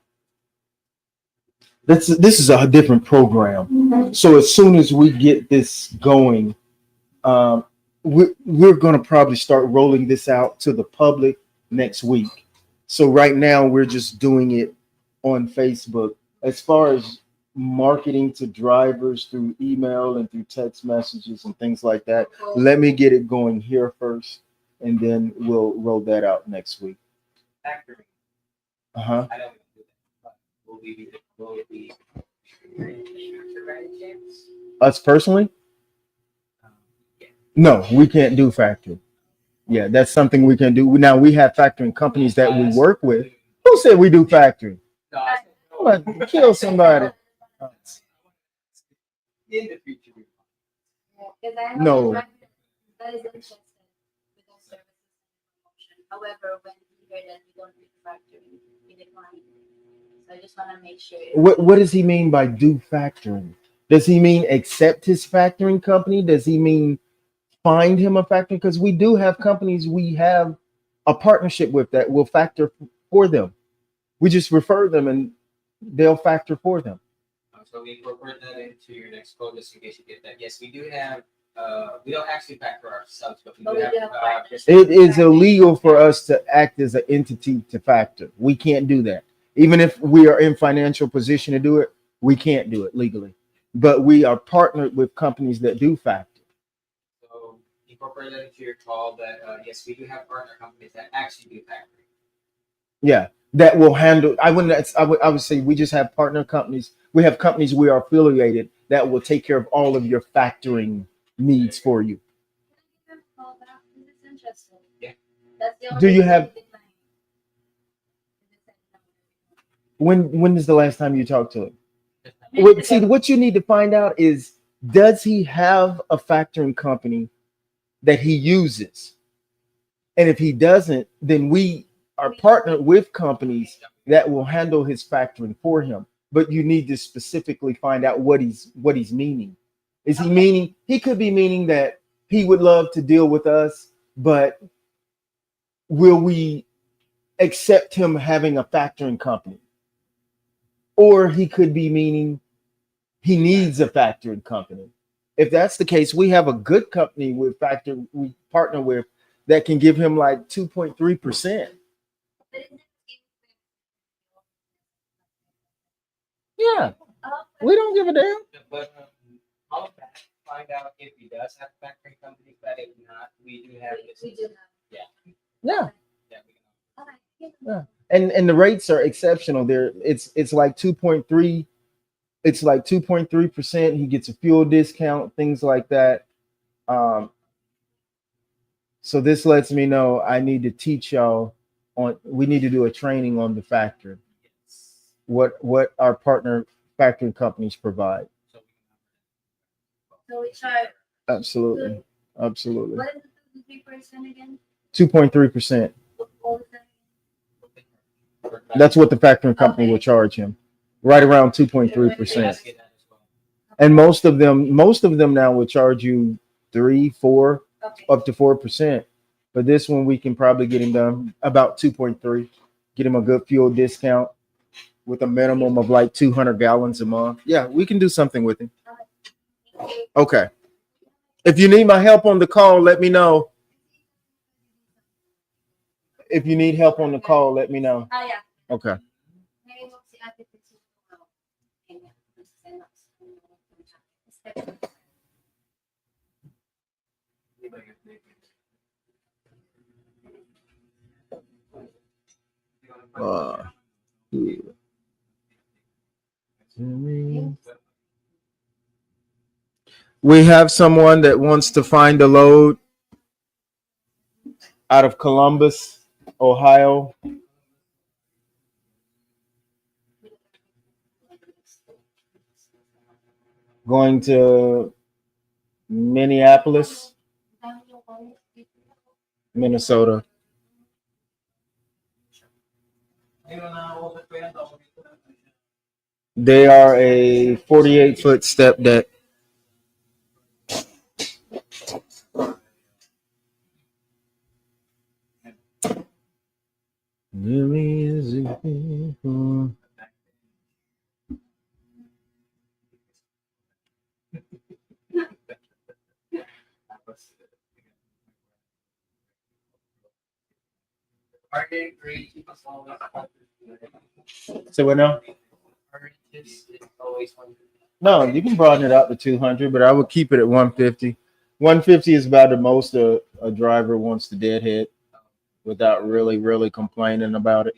[SPEAKER 1] This is a different program. So as soon as we get this going, um, we're going to probably start rolling this out to the public next week. So right now we're just doing it on Facebook. As far as marketing to drivers through email and through text messages and things like that, let me get it going here first, and then we'll roll that out next week.
[SPEAKER 3] Factory.
[SPEAKER 1] Uh-huh.
[SPEAKER 3] I don't even do that, but will be
[SPEAKER 1] Us personally?
[SPEAKER 3] yeah.
[SPEAKER 1] No, we can't do factoring. Yeah, that's something we can do. Now we have factoring companies that we work with. Who said we do factoring?
[SPEAKER 3] No, I said,
[SPEAKER 1] I'm gonna kill somebody.
[SPEAKER 3] in the future.
[SPEAKER 4] Because I have
[SPEAKER 1] No.
[SPEAKER 4] a driver that is interested with our services and promotion. However, when he heard that we don't do factoring, he declined. So I just want to make sure.
[SPEAKER 1] What does he mean by do factoring? Does he mean accept his factoring company? Does he mean find him a factoring? Because we do have companies we have a partnership with that will factor for them. We just refer them and they'll factor for them.
[SPEAKER 3] So we incorporate that into your next code just in case you get that. Yes, we do have. We don't actually factor ourselves, but we
[SPEAKER 4] But
[SPEAKER 3] do
[SPEAKER 4] we
[SPEAKER 3] have.
[SPEAKER 4] do have partners.
[SPEAKER 1] It is illegal for us to act as an entity to factor. We can't do that. Even if we are in financial position to do it, we can't do it legally. But we are partnered with companies that do factor.
[SPEAKER 3] So incorporate that into your call that yes, we do have partner companies that actually do factoring.
[SPEAKER 1] Yeah, that will handle. I would say we just have partner companies. We have companies we are affiliated that will take care of all of your factoring needs for you.
[SPEAKER 4] Can I give him a call back? This is interesting.
[SPEAKER 3] Yeah.
[SPEAKER 4] That's the
[SPEAKER 1] Do
[SPEAKER 4] only
[SPEAKER 1] you
[SPEAKER 4] thing
[SPEAKER 1] have-
[SPEAKER 4] he declined.
[SPEAKER 1] When is the last time you talked to him?
[SPEAKER 3] Just
[SPEAKER 1] See, what you need to find out is, does he have a factoring company that he uses? And if he doesn't, then we are partnered with companies that will handle his factoring for him. But you need to specifically find out what he's meaning. Is he meaning, he could be meaning that he would love to deal with us, but will we accept him having a factoring company? Or he could be meaning he needs a factoring company. If that's the case, we have a good company we partner with that can give him like 2.3%. Yeah, we don't give a damn.
[SPEAKER 3] But all of that, find out if he does have a factoring company, but if not, we do have this.
[SPEAKER 4] We do have.
[SPEAKER 1] Yeah.
[SPEAKER 3] Yeah, we can.
[SPEAKER 4] Okay.
[SPEAKER 1] Yeah. And the rates are exceptional. There, it's like 2.3. It's like 2.3%. He gets a fuel discount, things like that. So this lets me know I need to teach y'all on. We need to do a training on the factory.
[SPEAKER 3] Yes.
[SPEAKER 1] What our partner factoring companies provide.
[SPEAKER 3] So
[SPEAKER 4] So we charge,
[SPEAKER 1] Absolutely, absolutely.
[SPEAKER 4] what is the 3% again?
[SPEAKER 1] 2.3%.
[SPEAKER 4] What was that?
[SPEAKER 1] That's what the factoring company will charge him, right around 2.3%. And most of them now will charge you 3, 4,
[SPEAKER 4] Okay.
[SPEAKER 1] up to 4%. But this one we can probably get him done about 2.3. Get him a good fuel discount with a minimum of like 200 gallons a month. Yeah, we can do something with him. Okay. If you need my help on the call, let me know. If you need help on the call, let me know.
[SPEAKER 4] Ah, yeah.
[SPEAKER 1] Okay.
[SPEAKER 4] Maybe we'll see Ate Priscilla tomorrow. And yeah, this is enough.
[SPEAKER 1] We have someone that wants to find a load out of Columbus, Ohio. Going to Minneapolis, Minnesota. They are a 48-foot step deck. So what now? No, you can broaden it out to 200, but I would keep it at 150. 150 is about the most a driver wants to deadhead without really complaining about it.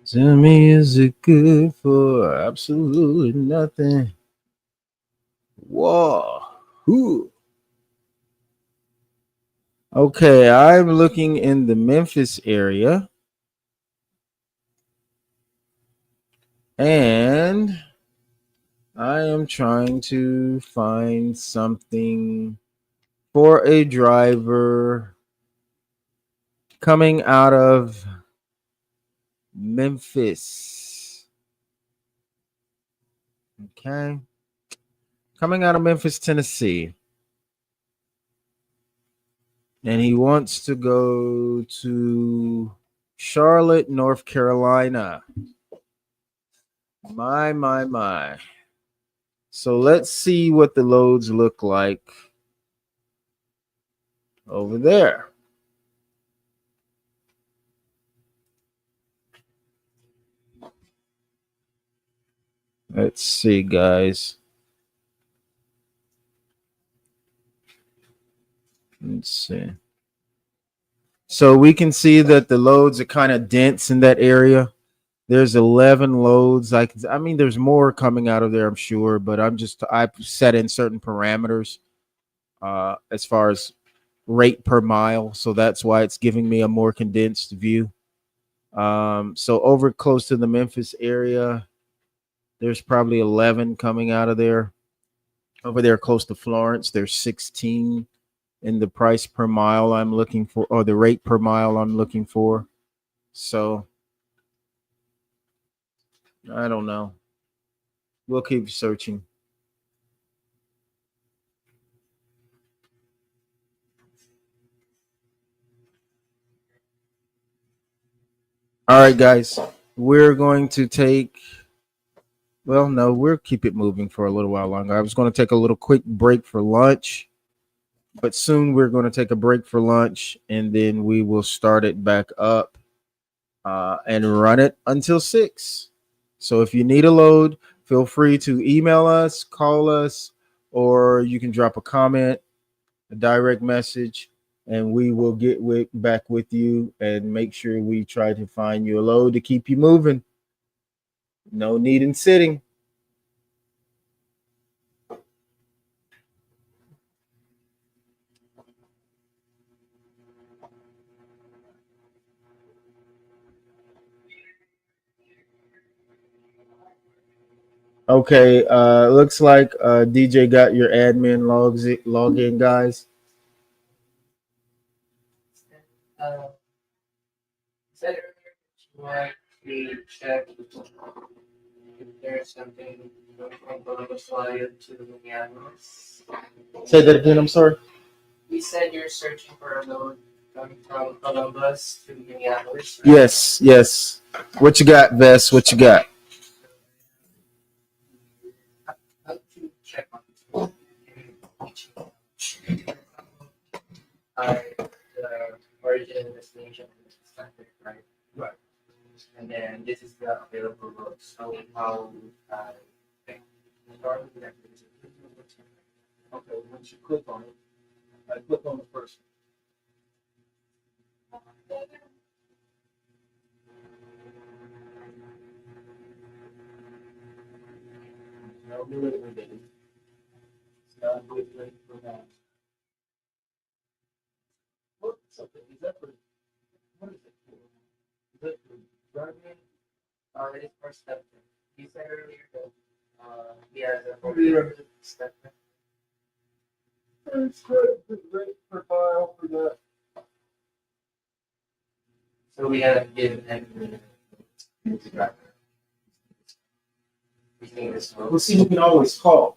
[SPEAKER 1] Tell me, is it good for absolutely nothing? Whoa. Ooh. Okay, I'm looking in the Memphis area. And I am trying to find something for a driver coming out of Memphis. Okay. Coming out of Memphis, Tennessee. And he wants to go to Charlotte, North Carolina. My. So let's see what the loads look like over there. Let's see, guys. Let's see. So we can see that the loads are kind of dense in that area. There's 11 loads. I mean, there's more coming out of there, I'm sure, but I've set in certain parameters as far as rate per mile. So that's why it's giving me a more condensed view. So over close to the Memphis area, there's probably 11 coming out of there. Over there close to Florence, there's 16 in the price per mile I'm looking for, or the rate per mile I'm looking for. So I don't know. We'll keep searching. All right, guys. We're going to take, well, no, we'll keep it moving for a little while longer. I was going to take a little quick break for lunch, but soon we're going to take a break for lunch and then we will start it back up and run it until 6. So if you need a load, feel free to email us, call us, or you can drop a comment, a direct message, and we will back with you and make sure we try to find you a load to keep you moving. No need in sitting. Okay, looks like DJ got your admin log in, guys.
[SPEAKER 7] Uh, said earlier that you want to check if there's something from Columbus to Minneapolis.
[SPEAKER 1] Say that again. I'm sorry.
[SPEAKER 7] You said you're searching for a load coming from Columbus to Minneapolis. Right?
[SPEAKER 1] Yes, yes. What you got, Vess? What you got?
[SPEAKER 7] How to check on the origin and destination is selected, right?
[SPEAKER 2] Right.
[SPEAKER 7] And then this is the available road. So how start with that.
[SPEAKER 2] Okay, once you click on it, I click on the first one. Now we're ready to do. Now we're ready for that. What's something? Is that for what is it for? Is that for driving?
[SPEAKER 7] It is for step. You said earlier that he has a step.
[SPEAKER 2] It's great for file for that.
[SPEAKER 7] So we have given him the driver. We think this will.
[SPEAKER 1] Well, see, we can always call.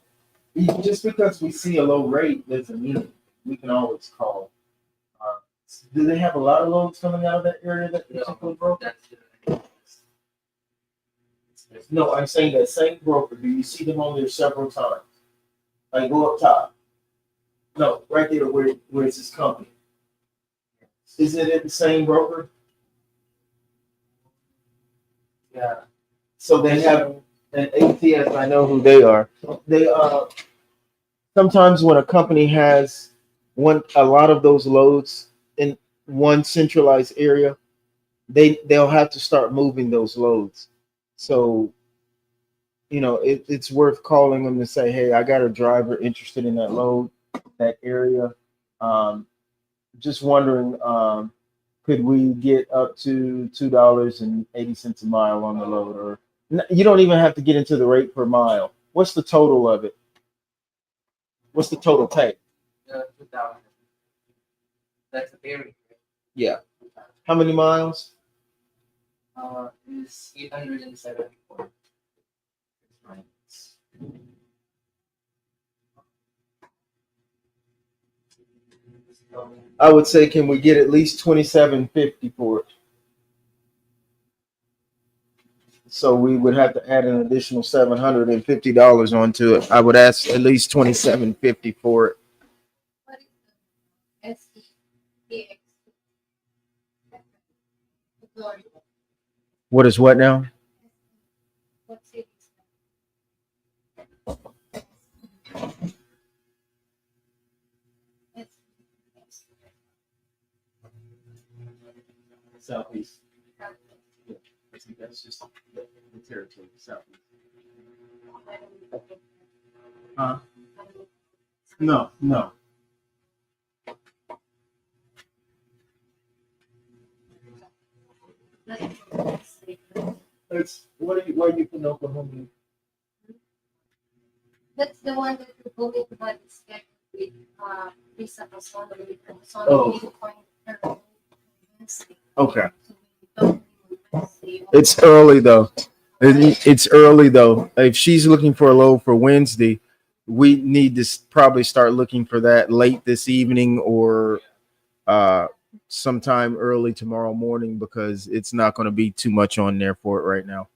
[SPEAKER 1] Just because we see a low rate doesn't mean we can always call. Do they have a lot of loads coming out of that area that particular broker? No, I'm saying that same broker. Do you see them on there several times? Like go up top. No, right there where it's his company. Isn't it the same broker?
[SPEAKER 7] Yeah.
[SPEAKER 1] So they have an ATS. I know who they are. They sometimes when a company has a lot of those loads in one centralized area, they'll have to start moving those loads. So, it's worth calling them to say, hey, I got a driver interested in that load, that area. Just wondering, could we get up to $2.80 a mile on the load? Or you don't even have to get into the rate per mile. What's the total of it? What's the total pay?
[SPEAKER 7] 2,000. That's the pay rate.
[SPEAKER 1] Yeah. How many miles?
[SPEAKER 7] Is 874.
[SPEAKER 1] I would say, can we get at least $27.50 for it? So we would have to add an additional $750 onto it. I would ask at least $27.50 for it.
[SPEAKER 4] What is the SEX? Glory.
[SPEAKER 1] What is what now?
[SPEAKER 4] What's it?
[SPEAKER 2] Southeast. Yeah, I think that's just the territory, southeast. Huh? No. It's why are you putting Oklahoma?
[SPEAKER 4] That's the one that you go with, but it's like with Lisa Persona with Persona
[SPEAKER 1] Oh.
[SPEAKER 4] Wednesday.
[SPEAKER 1] Okay.
[SPEAKER 4] So we don't do Wednesday.
[SPEAKER 1] It's early though. It's early though. If she's looking for a load for Wednesday, we need to probably start looking for that late this evening or sometime early tomorrow morning because it's not going to be too much on there for it right now.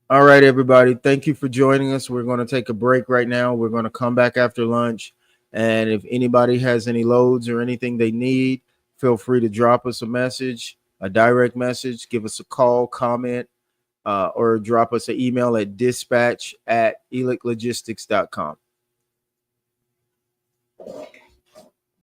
[SPEAKER 1] All right, everybody. Thank you for joining us. We're going to take a break right now. We're going to come back after lunch. And if anybody has any loads or anything they need, feel free to drop us a message, a direct message, give us a call, comment, or drop us an email at dispatch@ellicklogistics.com.